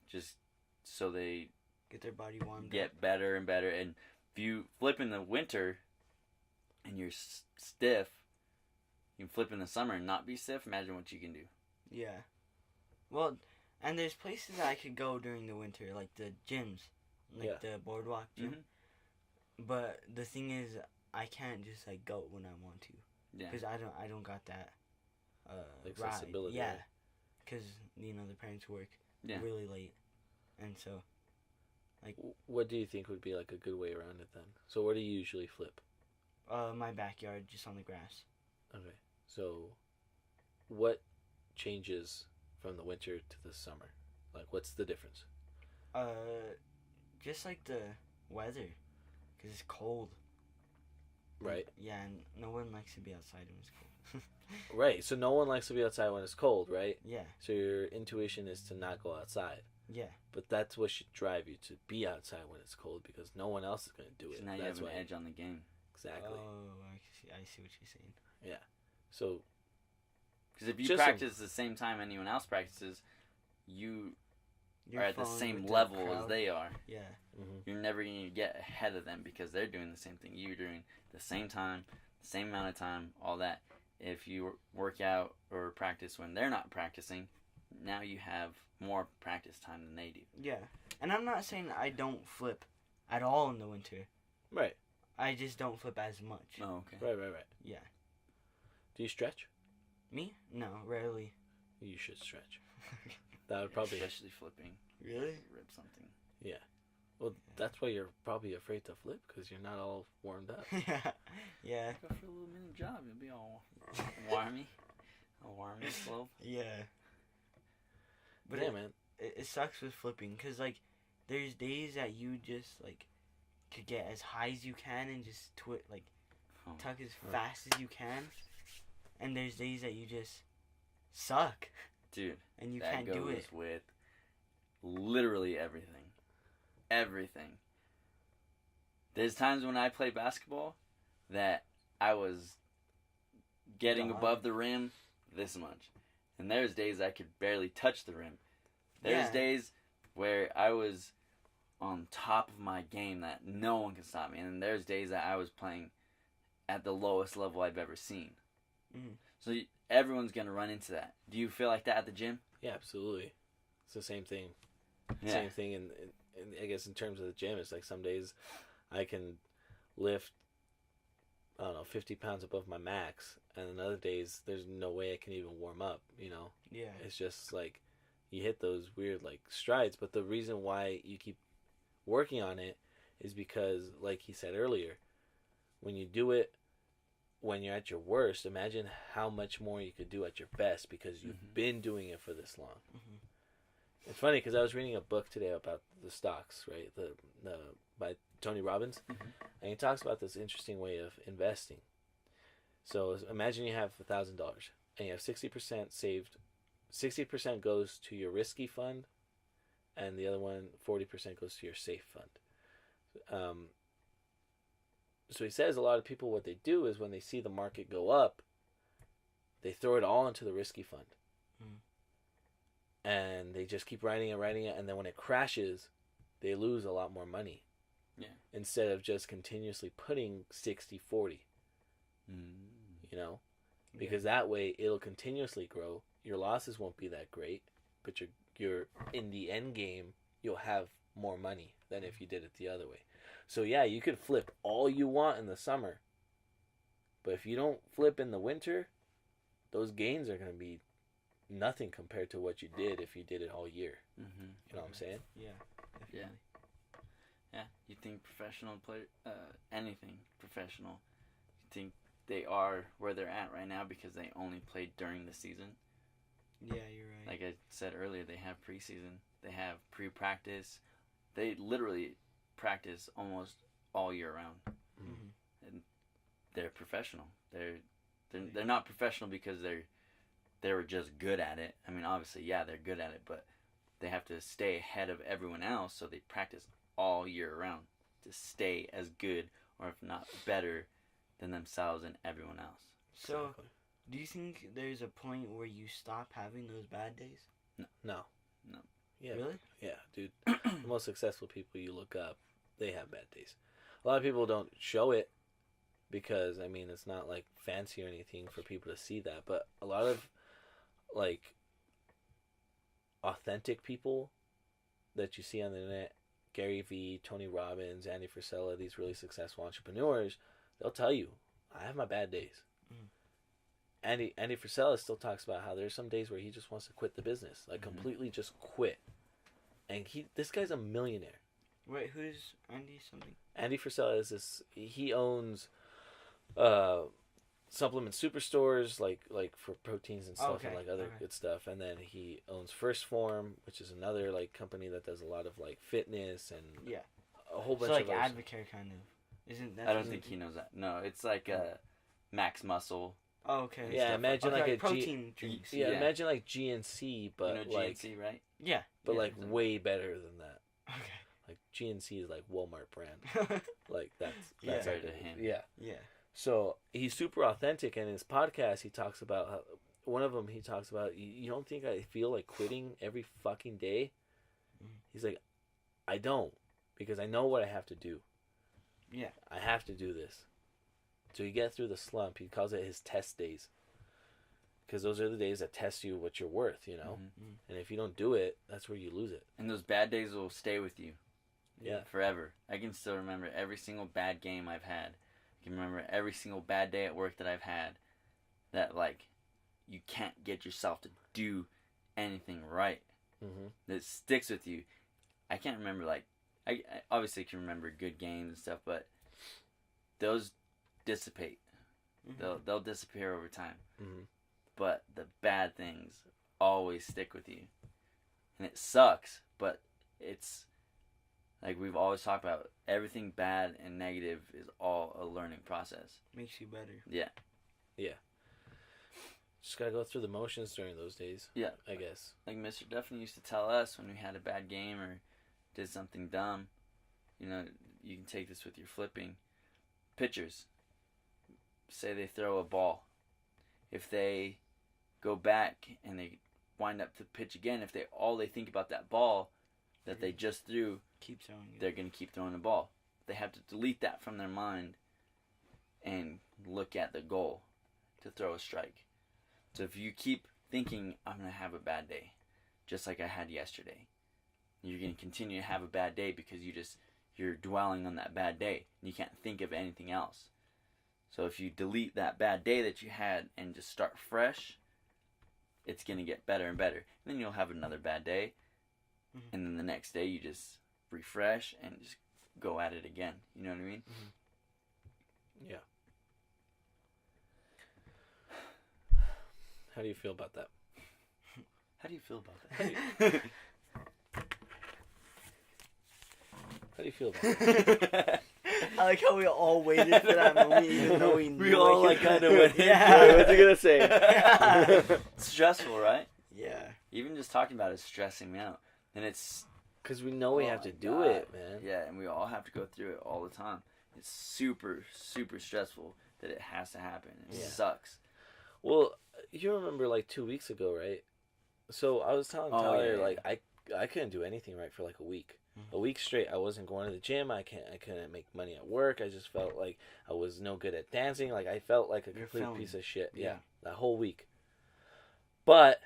Just so they Get their body warmed get up. better and better. And if you flip in the winter and you're stiff, you can flip in the summer and not be stiff. Imagine what you can do. Yeah. Well, and there's places that I could go during the winter, like the gyms, like the boardwalk gym. Mhm. But the thing is, I can't just like go when I want to, Yeah. because I don't got that Accessibility, Ride. Yeah. right? Because the parents work Yeah. really late, and so What do you think would be like a good way around it then? So where do you usually flip? my backyard just on the grass. Okay. So what changes from the winter to the summer? Like, what's the difference? Just like the weather, because it's cold. Right. Yeah, and no one likes to be outside when it's cold. Right. So no one likes to be outside when it's cold, right? Yeah, So your intuition is to not go outside. yeah, But that's what should drive you to be outside when it's cold, because no one else is going to do it. So now you That's have an why. edge on the game. Exactly. Oh, I see what you're saying. So Because if you Just practice the same time anyone else practices, you You're are at the following same with the level as crowd. they are. Yeah, mhm. You're never going to get ahead of them because they're doing the same thing you're doing, the same time, the same amount of time, all that. If you work out or practice when they're not practicing, now you have more practice time than they do. yeah. And I'm not saying I don't flip at all in the winter. Right. I just don't flip as much. Oh, okay. Right. Yeah. Do you stretch? Me? No, rarely. You should stretch. That would probably. Especially flipping. Really? Rip something. Well, that's why you're probably afraid to flip, because you're not all warmed up. Yeah. Yeah. Go for a little mini job. You'll be all warmy. All warmy slope. Yeah. But Yeah, man. it sucks with flipping, because, like, there's days that you just, like, could get as high as you can and just Oh. tuck as fast as you can. And there's days that you just suck Dude, and you that can't goes do it. with literally everything. Everything. There's times when I play basketball that I was getting Gone. above the rim this much. And there's days I could barely touch the rim. There's Yeah. days where I was on top of my game that no one can stop me. And then there's days that I was playing at the lowest level I've ever seen. Mhm. So everyone's going to run into that. Do you feel like that at the gym? Yeah, absolutely. It's the same thing. Yeah. Same thing, in I guess in terms of the gym, it's like some days I can lift, I don't know, 50 pounds above my max, and then other days there's no way I can even warm up. You know, Yeah. it's just like you hit those weird like strides. But the reason why you keep working on it is because, like he said earlier, when you do it when you're at your worst, imagine how much more you could do at your best, because you've been doing it for this long. Mhm. It's funny because I was reading a book today about the stocks, right? The by Tony Robbins, and he talks about this interesting way of investing. So imagine you have $1,000 and you have 60% saved. 60% goes to your risky fund, and the other 40% goes to your safe fund. So he says a lot of people, what they do is when they see the market go up, they throw it all into the risky fund. And they just keep writing it, and then when it crashes, they lose a lot more money. Yeah. Instead of just continuously putting 60-40, you know? Because that way it'll continuously grow. Your losses won't be that great, but you're in the end game, you'll have more money than if you did it the other way. So yeah, you could flip all you want in the summer, But if you don't flip in the winter, those gains are going to be nothing compared to what you did if you did it all year. Mm-hmm. You know what I'm saying? Yeah. Definitely. Yeah. You think professional play, anything professional, you think they are where they're at right now because they only played during the season? Yeah, you're right. Like I said earlier, they have preseason, they have pre-practice, they literally practice almost all year round. Mm-hmm. And they're professional. They're not professional because they were just good at it. I mean, obviously, yeah, they're good at it, but they have to stay ahead of everyone else, so they practice all year round to stay as good, or if not better, than themselves and everyone else. So, Exactly. do you think there's a point where you stop having those bad days? No. No. Yeah. Really? Yeah, dude. The most successful people you look up, they have bad days. A lot of people don't show it because, I mean, it's not like fancy or anything for people to see that. But a lot of, like, authentic people that you see on the internet, Gary Vee, Tony Robbins, Andy Frisella, these really successful entrepreneurs, they'll tell you, I have my bad days. Mm. Andy Frisella still talks about how there's some days where he just wants to quit the business, like completely just quit. And this guy's a millionaire. Wait, who's Andy something? Andy Frisella is this. He owns supplement superstores like for proteins and stuff, okay. and like other Okay. good stuff. And then he owns First Form, which is another like company that does a lot of like fitness and Yeah. a whole bunch So like of other stuff. Advocare kind of. Isn't that? I don't think he knows that. No, it's like Max Muscle. Oh, okay. Yeah, stuff imagine Okay, like a protein drinks. Yeah, Yeah. imagine like GNC, but You know like GNC, right? Yeah. but yeah. like way better than that. Okay. Like GNC is like Walmart brand. Like that's Yeah. like Compared to him. Yeah. Yeah. So he's super authentic, and in his podcast he talks about how, one of them he talks about, you don't think I feel like quitting every fucking day? Mhm. He's like, I don't, because I know what I have to do. Yeah. I have to do this. So you get through the slump. He calls it his test days. Because those are the days that test you what you're worth, you know? Mhm. And if you don't do it, that's where you lose it. And those bad days will stay with you. Yeah. Forever. I can still remember every single bad game I've had. I can remember every single bad day at work that I've had. That, like, you can't get yourself to do anything right. Mm-hmm. That sticks with you. I can't remember, like, I obviously can remember good games and stuff, but those dissipate. Mhm. They'll disappear over time. Mm-hmm. But the bad things always stick with you. And it sucks, but it's like we've always talked about, everything bad and negative is all a learning process. Makes you better. Yeah. Just gotta go through the motions during those days. Yeah. I guess. Like Mr. Duffin used to tell us when we had a bad game or did something dumb, you know, you can take this with your flipping. Pitchers, say they throw a ball. If they go back and they wind up to pitch again, if all they think about that ball that they just threw, Keep throwing it. they're going to keep throwing the ball. They have to delete that from their mind and look at the goal to throw a strike. So if you keep thinking, I'm going to have a bad day, just like I had yesterday, you're going to continue to have a bad day because you're dwelling on that bad day and you can't think of anything else. So if you delete that bad day that you had and just start fresh, it's going to get better and better. And then you'll have another bad day. Mhm. And then the next day you just refresh and just go at it again. You know what I mean? Yeah. How do you feel about that? How do you feel about that? How do you feel about that? I like how we all waited for that moment, even though we knew. We all like kind of went Yeah. Wait, what's he gonna say? It's stressful, right? Yeah. Even just talking about it is stressing me out. And it's, Because we know we Oh have to my do God. it, man. yeah, and we all have to go through it all the time. It's super, super stressful that it has to happen. It Yeah. sucks. Well, you remember like 2 weeks ago, right? So I was telling Oh, Tyler, yeah, like I couldn't do anything right for like a week. Mhm. A week straight. I wasn't going to the gym. I couldn't make money at work. I just felt like I was no good at dancing. Like I felt like a You're complete failing. piece of shit. Yeah. Yeah. That whole week. But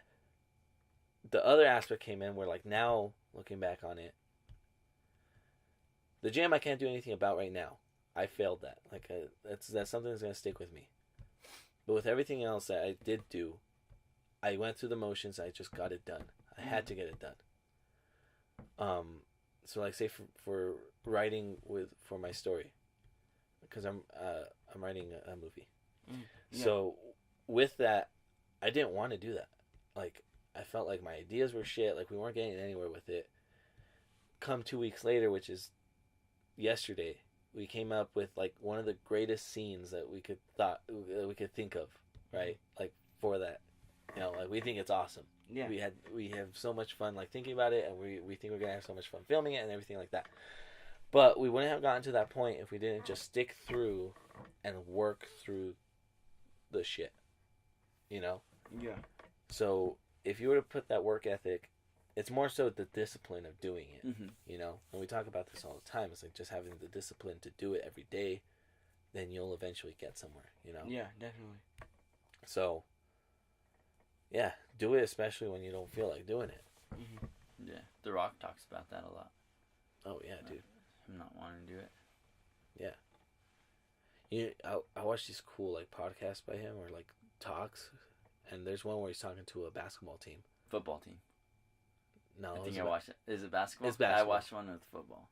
the other aspect came in where like now looking back on it, the gym I can't do anything about right now. I failed that. Like that's something that's gonna stick with me. But with everything else that I did do, I went through the motions. I just got it done. I had to get it done. So like say for writing for my story, because I'm writing a movie. Yeah. So with that, I didn't want to do that. Like I felt like my ideas were shit. Like we weren't getting anywhere with it. Come 2 weeks later, which is yesterday, we came up with like one of the greatest scenes that we could think of, right? Like for that, like we think it's awesome. Yeah. We have so much fun like thinking about it, and we think we're gonna have so much fun filming it and everything like that. But we wouldn't have gotten to that point if we didn't just stick through and work through the shit, Yeah. So if you were to put that work ethic, it's more so the discipline of doing it. And we talk about this all the time. It's like just having the discipline to do it every day, then you'll eventually get somewhere. Yeah, definitely. So yeah, do it, especially when you don't feel like doing it. Yeah, The Rock talks about that a lot. Oh yeah, dude. I'm not wanting to do it. I watch these cool like podcasts by him or like talks, and there's one where he's talking to a basketball team. Football team. No, I think I watched it. Is it basketball? It's basketball. I watched one with football.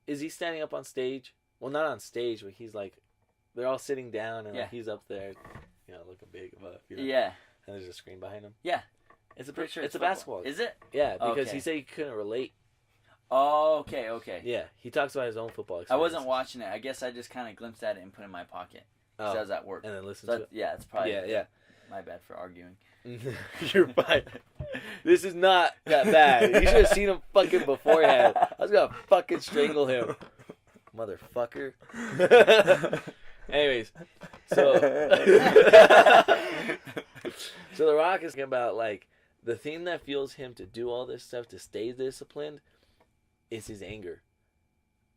Is he standing up on stage? Well, not on stage, but he's like, they're all sitting down, and Yeah. like, he's up there, looking big. Yeah. And there's a screen behind him. Yeah. It's a Pretty sure it's a football. basketball. Is it? Yeah, because Okay. he said he couldn't relate. Oh, okay. Yeah, he talks about his own football I experience. wasn't watching it. I guess I just kind of glimpsed at it and put it in my pocket. Because I was at work. And then listen So to it. yeah, it's probably Yeah. my bad for arguing. You're fine. This is not that bad. You should have seen him fucking beforehand. I was gonna fucking strangle him, motherfucker. Anyways, so The Rock is talking about like the thing that fuels him to do all this stuff to stay disciplined is his anger.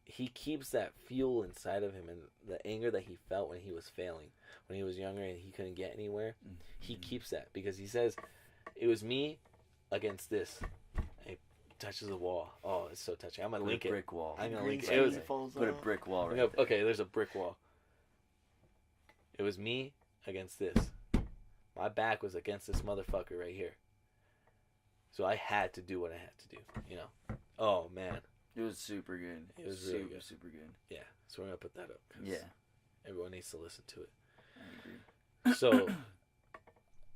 He keeps that fuel inside of him, and the anger that he felt when he was failing, when he was younger and he couldn't get anywhere. He keeps that because he says, "It was me against this." And he touches the wall. Oh, it's so touching. I'm gonna link Put a it. brick wall. I'm gonna Green link it. It was screen falls Put a off. brick wall right there. okay. There's a brick wall. It was me against this. My back was against this motherfucker right here. So I had to do what I had to do. Oh man. It was super good. It was really super, good. super good. Yeah. So we're gonna put that up. 'Cause Yeah, everyone needs to listen to it. I agree. So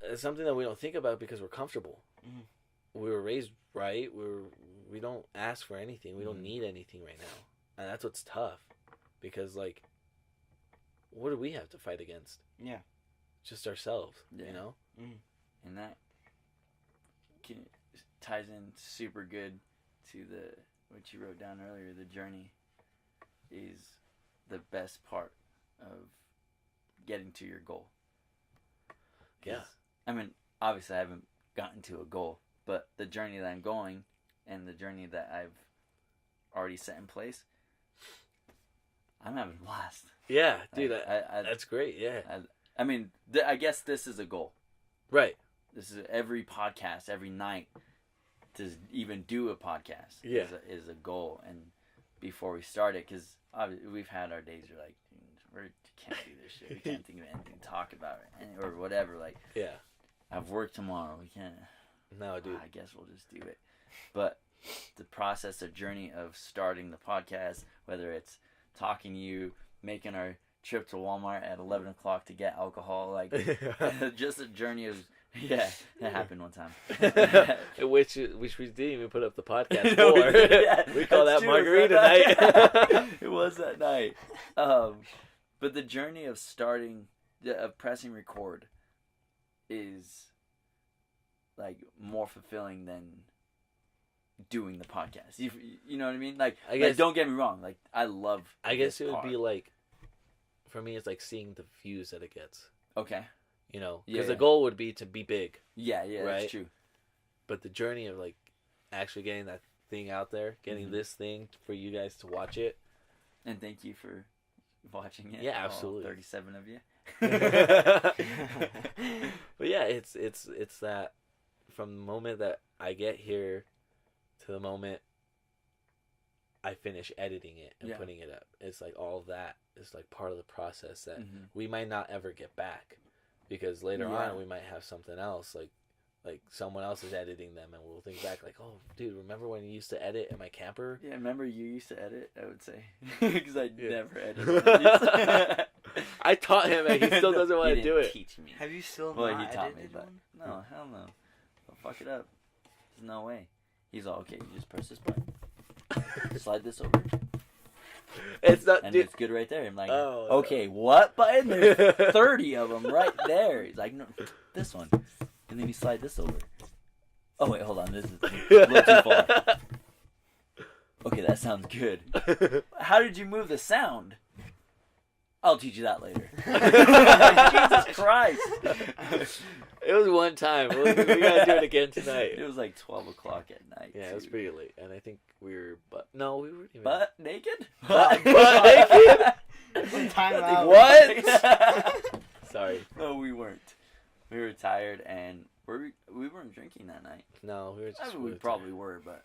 it's something that we don't think about because we're comfortable. Mhm. We were raised right. We don't ask for anything. We don't Mhm. need anything right now, and that's what's tough. Because like, what do we have to fight against? Yeah. Just ourselves. Yeah. And that ties in super good to what you wrote down earlier. The journey is the best part of getting to your goal. 'Cause, Yeah. I mean, obviously I haven't gotten to a goal, but the journey that I'm going and the journey that I've already set in place, I'm having a blast. Yeah, dude. I That's great. Yeah. I mean, I guess this is a goal. Right. This is every podcast, every night to even do a podcast Yeah. is a goal. And before we started, because we've had our days where like, we can't do this shit. We can't think of anything to talk about or whatever. Like, Yeah. I have work tomorrow. We can't. No, dude. I guess we'll just do it. But the process, the journey of starting the podcast, whether it's talking to you, making our trip to Walmart at 11 o'clock to get alcohol, like just a journey of, yeah, it happened one time. which we didn't even put up the podcast No, for. yeah, We call that that's true, margarita it was that night. It was that night. But the journey of pressing record is like more fulfilling than doing the podcast. You know what I mean? Like, I guess- don't get me wrong. Like, I love. I guess this it would part. be like, for me, it's like seeing the views that it gets. Okay. Because Yeah, the yeah. goal would be to be big, Yeah, Right? that's true. but the journey of like actually getting that thing out there, getting Mhm. this thing for you guys to watch it. And thank you for watching it. Yeah, all absolutely. 37 of you. But yeah, it's that from the moment that I get here to the moment I finish editing it and Yeah. putting it up. It's like all of that is like part of the process that Mhm. we might not ever get back, because later Yeah. on we might have something else like someone else is editing them, and we'll think back like, oh, dude, remember when you used to edit in my camper? Yeah, remember you used to edit? I would say because I Yeah. never edited. I taught him, and he still doesn't want to do it. Teach me. Have you still Well, not he taught me, edited but one? no, hell no. Don't fuck it up. There's no way. He's all okay. You just press this button, slide this over, It's not, and dude. it's good right there. I'm like, Oh, okay, what button? There's 30 of them right there. He's like, no, this one, and then you slide this over. Oh wait, hold on. This is a little too far. Okay, that sounds good. How did you move the sound? I'll teach you that later. Jesus Christ. It was one time. We gotta do it again tonight. It was like 12 o'clock at night. Yeah, it was too. pretty late, and I think we were. But no, we weren't even. Butt naked? Butt naked? Time I think out. What? Sorry. No, we weren't. We were tired, and we weren't drinking that night. No, we were just. I mean, we really probably tired. were, but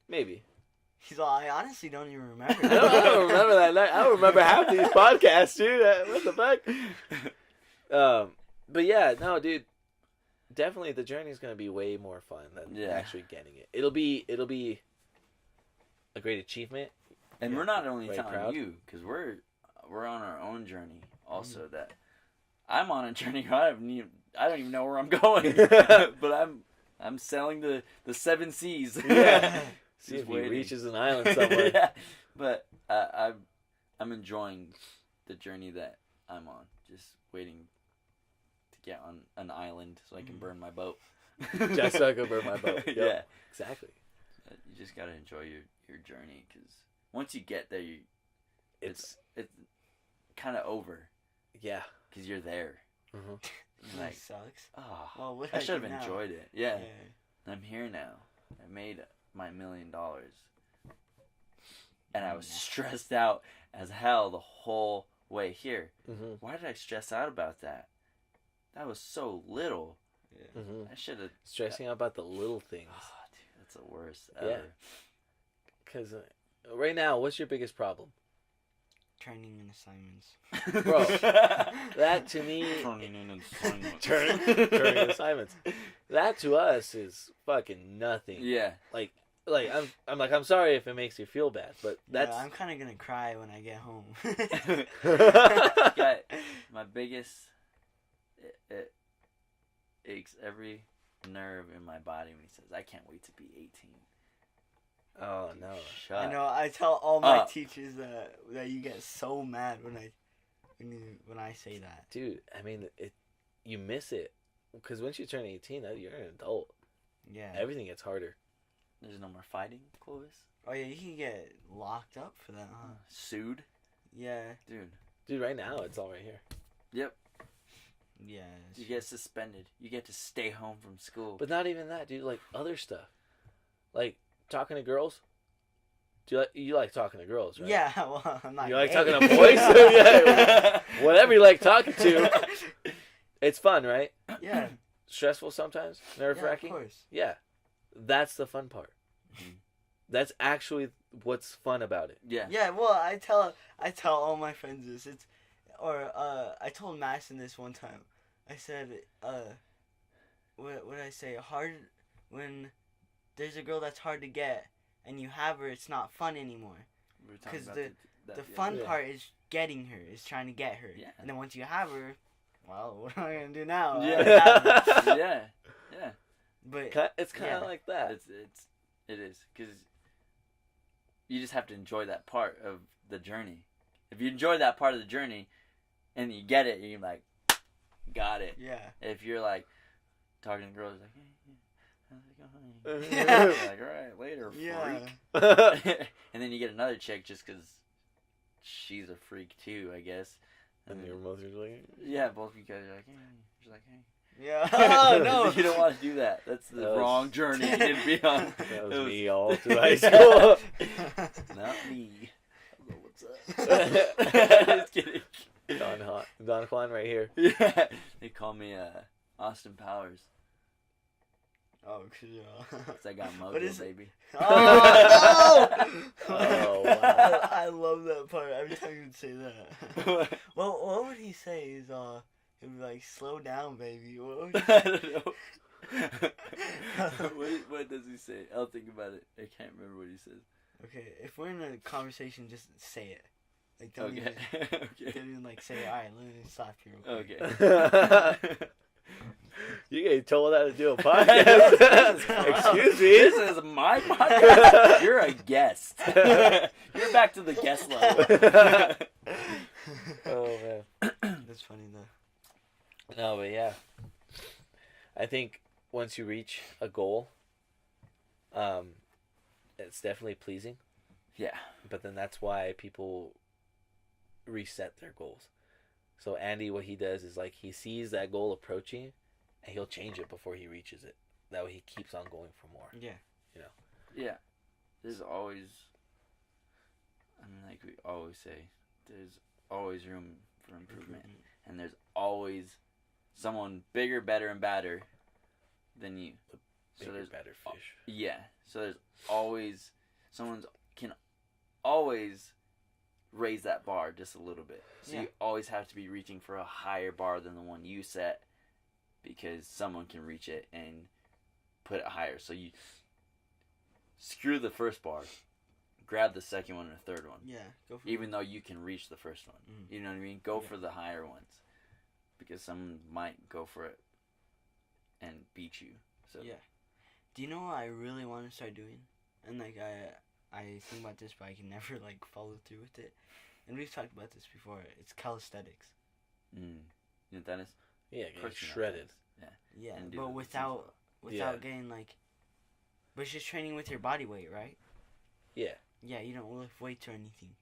Maybe. He's all, I honestly don't even remember. I don't remember that night. I don't remember half these podcasts, dude. What the fuck? But yeah, no, dude. Definitely, the journey is gonna be way more fun than Yeah. actually getting it. It'll be a great achievement. and Yeah, we're not only very telling proud. you because we're on our own journey. Also, that I'm on a journey. I don't even know where I'm going, but I'm sailing the 7 seas. Yeah. See Just if he waiting. reaches an island somewhere. Yeah, but I'm enjoying the journey that I'm on. Just waiting to get on an island so I can burn my boat. Just so I can burn my boat. Yep. Yeah, Exactly. you just gotta enjoy your journey because once you get there, it's kind of over Yeah. because you're there. Mhm. You're like, sucks. oh, Well, what I do should do have now? enjoyed it. Yeah, I'm here now. I made my $1 million, and I was stressed out as hell the whole way here. Mhm. Why did I stress out about that? That was so little. Mhm. I should have. Stressing out about the little things. Oh, dude, that's the worst ever. Yeah. Because right now, what's your biggest problem? Turning in assignments. Bro, that to me, Turning in assignments. turning assignments. That to us is fucking nothing. Yeah. Like I'm sorry if it makes you feel bad, but that's Yeah, I'm kind of gonna cry when I get home. Got my biggest. It aches every nerve in my body when he says, "I can't wait to be 18." oh no. Shut I know. I tell all my up. teachers that you get so mad when I say that. Dude, I mean, you miss it because once you turn 18, you're an adult. Yeah. Everything gets harder. There's no more fighting, Clovis. Oh yeah, you can get locked up for that, huh? Sued, Yeah. Dude, right now it's all right here. Yep. Yeah. You get suspended. You get to stay home from school. But not even that, dude. Like other stuff, like talking to girls. Do you like talking to girls, right? Yeah. Well, I'm not. You like gay. talking to boys? Yeah. Whatever you like talking to, it's fun, right? Yeah. Stressful sometimes, nerve Yeah, of wracking. course. Yeah, that's the fun part. Mhm. That's actually what's fun about it. Yeah. Yeah. Well, I tell all my friends this. I told Madison this one time. I said, what did I say? Hard when there's a girl that's hard to get and you have her, it's not fun anymore. We were talking 'Cause about The fun Yeah. part is getting her, is trying to get her. Yeah. And then once you have her, well, what am I gonna do now? I Yeah. already have her. Yeah. Yeah. But It's kind of Yeah. like that. It is because you just have to enjoy that part of the journey. If you enjoy that part of the journey, and you get it, you're like, got it. yeah. If you're like talking to girls, like, hey, how's it going? Yeah. You're like, all right, later, Yeah. freak. And then you get another chick just because she's a freak too, I guess. And your mother's like, Yeah, both of you guys are like, hey. She's like, hey. Yeah. Oh no. You don't want to do that. That's the That was- wrong journey you didn't be on. that was It me all through high school. Not me. Hello, what's up? Just kidding. Don Juan right here. Yeah, they call me Austin Powers. Oh, cause I got What mojo, is it? baby. Oh no! Oh, wow. I love that part. Every time you would say that. Well, what would he say? Is He'd be like, slow down, baby. What I don't know. what does he say? I'll think about it. I can't remember what he says. Okay, if we're in a conversation, just say it. Like, don't Okay. don't even like say, all right, let me stop here. Real quick." Okay. You getting told how to do a podcast? Excuse me. This is my podcast. You're a guest. You're back to the guest level. Oh man. That's funny though. No, but yeah. I think once you reach a goal, it's definitely pleasing. Yeah. But then that's why people reset their goals. So Andy, what he does is like he sees that goal approaching, and he'll change it before he reaches it. That way he keeps on going for more. Yeah. Yeah. There's always, I mean, like we always say, there's always room for improvement. And there's always someone bigger, better, and badder than you. Bigger, there's better fish. Yeah. So there's always someone can always raise that bar just a little bit. So Yeah. you always have to be reaching for a higher bar than the one you set, because someone can reach it and put it higher. So you screw the first bar, grab the second one and the third one. Yeah. Go for Even though you can reach the first one. Mhm. You know what I mean? Go Yeah. for the higher ones. Because someone might go for it and beat you. So Yeah. Do you know what I really want to start doing? And like I think about this, but I can never like follow through with it. And we've talked about this before. It's calisthenics. You know what that is? Yeah, getting Personal shredded. attacks. Yeah, And do but the without Yeah. getting like, but it's just training with your body weight, right? Yeah. Yeah, you don't lift weights or anything,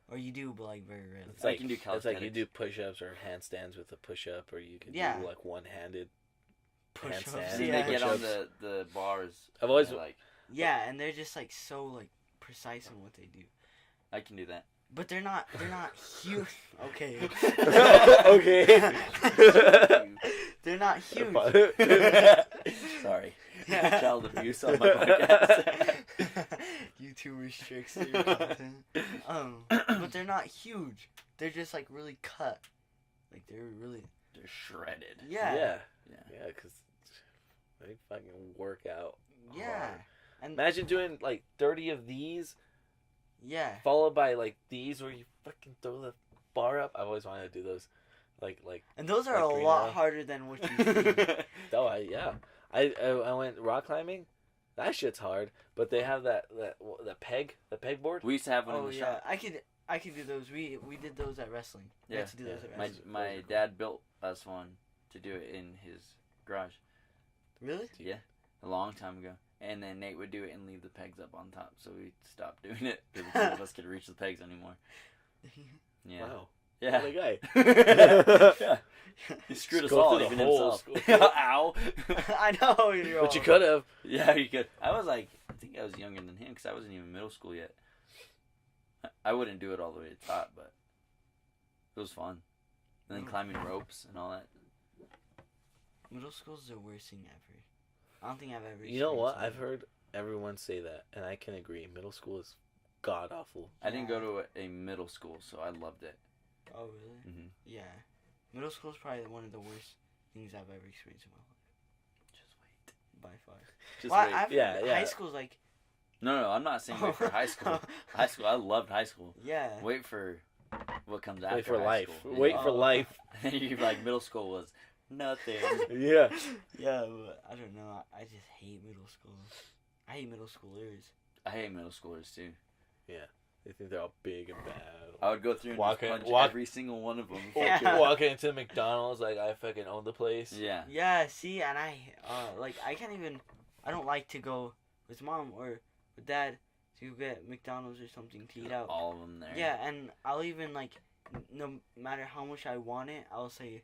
or you do, but like very rarely. It's I like can do it's like you calisthenics. do push-ups or handstands with a push-up, or you can Yeah. do like one-handed Push-ups, handstand. And then Yeah. they get on push-ups. the bars. I've always and they're like, Yeah, and they're just like so like precise in what they do, I can do that. but they're not huge. Okay. Okay. They're not huge. Sorry. Yeah. Child abuse on my podcast. YouTube restricts your content. But they're not huge. They're just like really cut. Like they're really. They're shredded. Yeah. Yeah. Yeah. Yeah, because they fucking work out. Yeah. hard. And Imagine doing like 30 of these, yeah. followed by like these where you fucking throw the bar up. I've always wanted to do those. Like And those are like a green lot arrow. harder than what you think. oh I went rock climbing. That shit's hard, but they have that peg board. We used to have one in Oh the yeah, shop. I could do those. We did those at wrestling. We Yeah, had to do those yeah. at My wrestling. my Those are cool. dad built us one to do it in his garage. Really? Yeah, a long time ago. And then Nate would do it and leave the pegs up on top, so we stopped doing it because none of us could reach the pegs anymore. Yeah. Wow. Yeah. What a guy. Yeah. He screwed us Go all, through the even holes. himself. Ow. I know you're. But you could have. Yeah, you could. I was like, I think I was younger than him because I wasn't even middle school yet. I wouldn't do it all the way to the top, but it was fun. And then climbing ropes and all that. Middle school's the worst thing ever. I don't think I've ever. You know what? experienced I've heard everyone say that, and I can agree. Middle school is god awful. I didn't go to a middle school, so I loved it. it. Oh really? Mm-hmm. Yeah. Middle school is probably one of the worst things I've ever experienced in my life. Just wait. By far. Just Well, wait. I've Yeah, heard yeah. High school's like. No, I'm not saying wait for high school. High school, I loved high school. Yeah. Wait for what comes after. Wait for high life. School. Wait Yeah. for life. You're like middle school was nothing. Yeah. Yeah, but I don't know. I just hate middle school. I hate middle schoolers. I hate middle schoolers too. They think they're all big and bad. I would go through and Walk just in- punch walk- every single one of them. Yeah. Walking into McDonald's like I fucking own the place. Yeah. Yeah, see, and I can't even. I don't like to go with mom or with dad to get McDonald's or something to eat out. All of them there. Yeah, and I'll even like, no matter how much I want it, I'll say,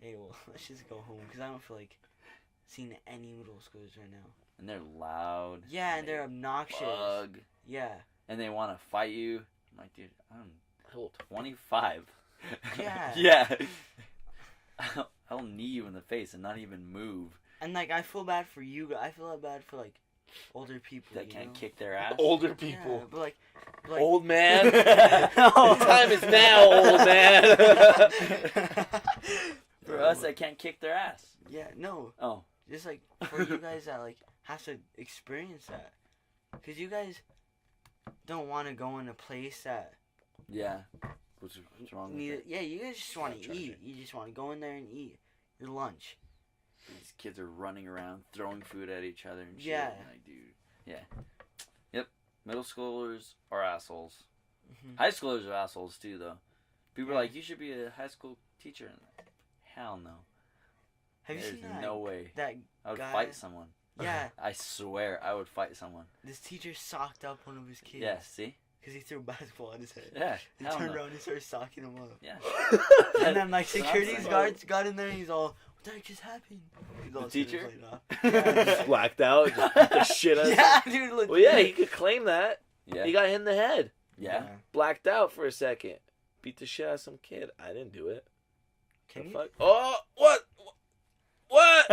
"Hey, well, let's just go home," because I don't feel like seeing any middle schoolers right now. And they're loud. Yeah, and they're obnoxious. bug. Yeah, And they want to fight you. I'm like, dude, I'm Hold. 25. Yeah. Yeah. I'll knee you in the face and not even move. and like I feel bad for you. I feel bad for like older people That you can't know? kick their ass. Older Yeah, people. but like Old man. No. The time is now, old man. For us that can't kick their ass. Yeah, no. Oh. Just like for you guys that like have to experience that, because you guys don't want to go in a place that. Yeah. What's wrong with it? Yeah, you guys just want to Stop eat. charging. You just want to go in there and eat your lunch. These kids are running around, throwing food at each other and shit. Yeah. Like, dude. Yeah. Yep. Middle schoolers are assholes. Mm-hmm. High schoolers are assholes too, though. People are like, you should be a high school teacher. And hell no. Have you There's seen that? no way. That I would guy- fight someone. Yeah, I swear I would fight someone. this teacher socked up one of his kids. Yeah, see? Because he threw a basketball at his head. Yeah. He Hell turned no. around and started socking him up. Yeah. And then like That's what I'm securities saying. guards got in there and he's all, what the heck just happened? He's all The sitting teacher? playing off. Just blacked out. Just beat the shit out of Yeah, dude. Legit. Well, yeah, he could claim that. Yeah. He got hit in the head. Yeah. Blacked out for a second. Beat the shit out of some kid. I didn't do it. Can The you? fuck? Oh, what? What?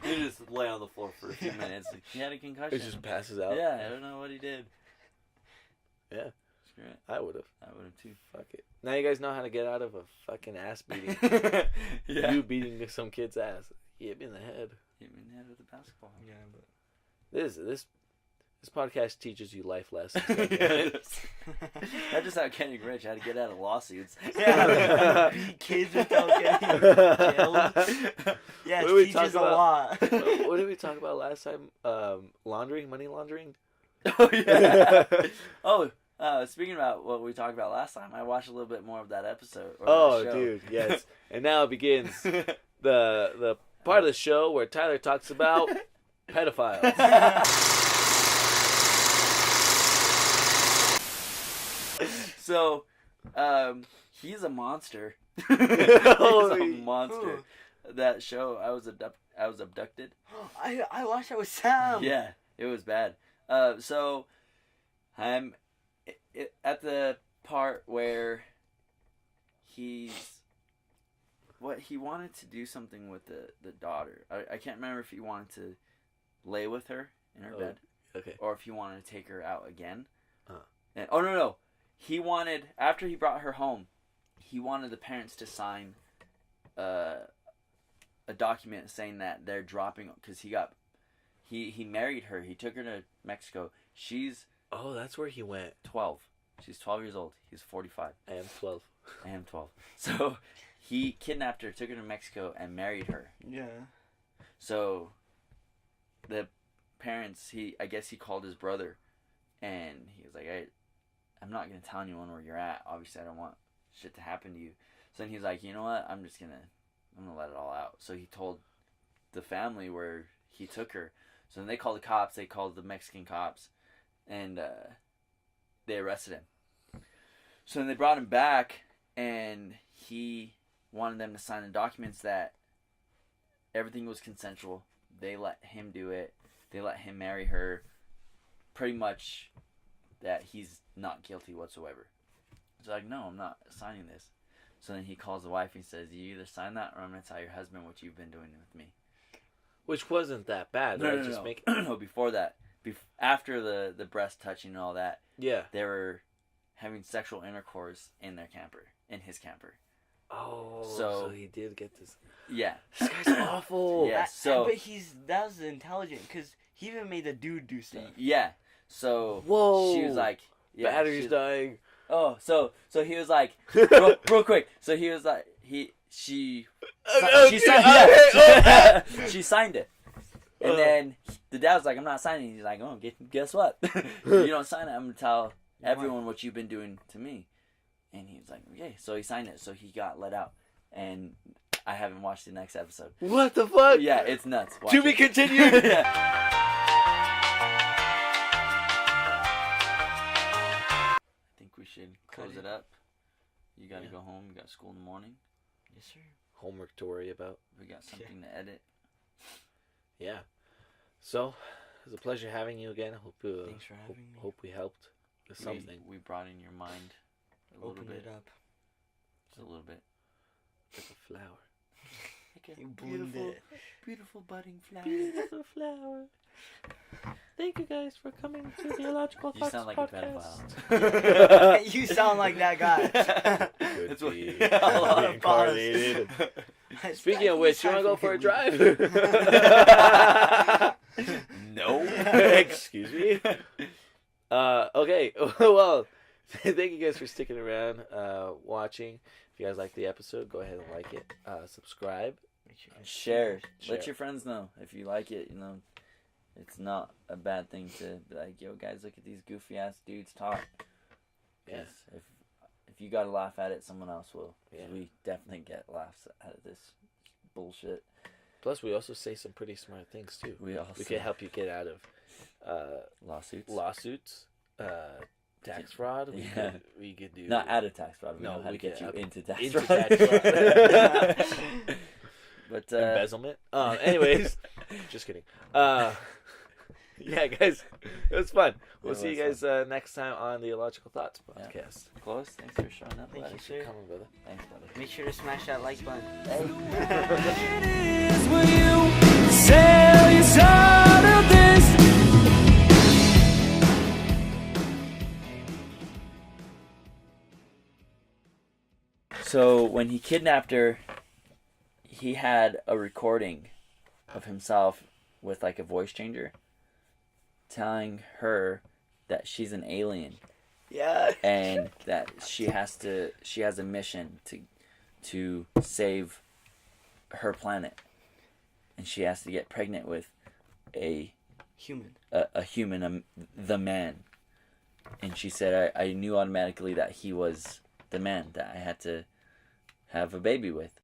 You just lay on the floor for a few minutes. Like, he had a concussion. It just passes out. Yeah, I don't know what he did. Yeah. Screw it. I would have. I would have too. Fuck it. Now you guys know how to get out of a fucking ass beating. Yeah. You beating some kid's ass. He hit me in the head. Hit me in the head with a basketball. Yeah, but. This podcast teaches you life lessons. That's just how getting rich. How to get out of lawsuits. Yeah, beat kids without getting jailed. Yeah, What did we it talk teaches a about? lot. What did we talk about last time? Laundering, money laundering. Oh yeah. Oh, speaking about what we talked about last time, I watched a little bit more of that episode. Or Oh, that show. dude, yes. And now begins the part of the show where Tyler talks about pedophiles. So, he's a monster. He's a Holy- monster. That show, I was abducted. I watched that with Sam. Yeah, it was bad. So I'm at the part where he wanted to do something with the daughter. I can't remember if he wanted to lay with her in her Oh, bed okay. or if he wanted to take her out again. Uh. And, oh no, he wanted, after he brought her home, he wanted the parents to sign a document saying that they're dropping, because he married her. He took her to Mexico. She's Oh, that's where he went. 12. She's 12 years old. He's 45. I am 12. I am 12. So he kidnapped her, took her to Mexico, and married her. Yeah. So the parents, I guess he called his brother, and he was like, I'm not going to tell anyone where you're at. Obviously, I don't want shit to happen to you. So then he's like, you know what? I'm going to let it all out. So he told the family where he took her. So then they called the cops. They called the Mexican cops, and they arrested him. So then they brought him back, and he wanted them to sign the documents that everything was consensual. They let him do it. They let him marry her. Pretty much that he's not guilty whatsoever. It's like, no, I'm not signing this. So then he calls the wife and says, you either sign that or I'm going to tell your husband what you've been doing with me. Which wasn't that bad, right? No. Just make No, before that. After the breast touching and all that, Yeah. they were having sexual intercourse in their camper, in his camper. Oh, So- so he did get this. Yeah. This guy's awful. Yeah. So- but that was intelligent because he even made the dude do stuff. Yeah. So Whoa. she was like, yeah, Battery's she- dying. Oh, so he was like, real quick. So he was like, she signed it, and then the dad was like, I'm not signing it. He's like, oh, guess what? You don't sign it, I'm gonna tell everyone what you've been doing to me. And he was like, okay. So he signed it. So he got let out, and I haven't watched the next episode. What the fuck? Yeah, it's nuts. Watch To be it. continued. Yeah. I think we should close Cut it it. up. You gotta Yeah. go home. You got school in the morning. Yes, sir. Homework to worry about. We got something to edit. Yeah. So, it was a pleasure having you again. Thanks for having me. Hope we helped with something. We brought in your mind a little Open bit. it up. Just a little bit. Like a flower. Like You bloomed it. beautiful budding flower. Beautiful flower. Thank you guys for coming to the Illogical You Thoughts sound like podcast. a pedophile. You sound like that guy. Could That's what- be yeah, a lot of reincarnated. It's Speaking of definitely which, you want to time go for a me. drive? No. Excuse me. Okay. Well, thank you guys for sticking around, watching. If you guys like the episode, go ahead and like it. Subscribe. Share. Share. Let your friends know if you like it. You know, it's not a bad thing to be like, yo, guys, look at these goofy ass dudes talk. Yeah. 'Cause if you got to laugh at it, someone else will. 'Cause Yeah. we definitely get laughs out of this bullshit. Plus, we also say some pretty smart things too. We also We can help you get out of lawsuits. tax fraud. Yeah. We could do Not out of tax fraud. We No, know how to we get can you into tax into fraud. tax fraud. But embezzlement. Anyways, just kidding. Yeah, guys, it was fun. We'll It see you was guys next time on the Illogical Thoughts Yeah. podcast. Clovis, thanks for showing up. Thank buddy. you, sir. Come on, brother. Thanks, brother. Make sure to smash that like button. So when he kidnapped her, he had a recording of himself with like a voice changer telling her that she's an alien Yeah. and that she has a mission to save her planet, and she has to get pregnant with a Human. human, the man. And she said, I knew automatically that he was the man that I had to have a baby with.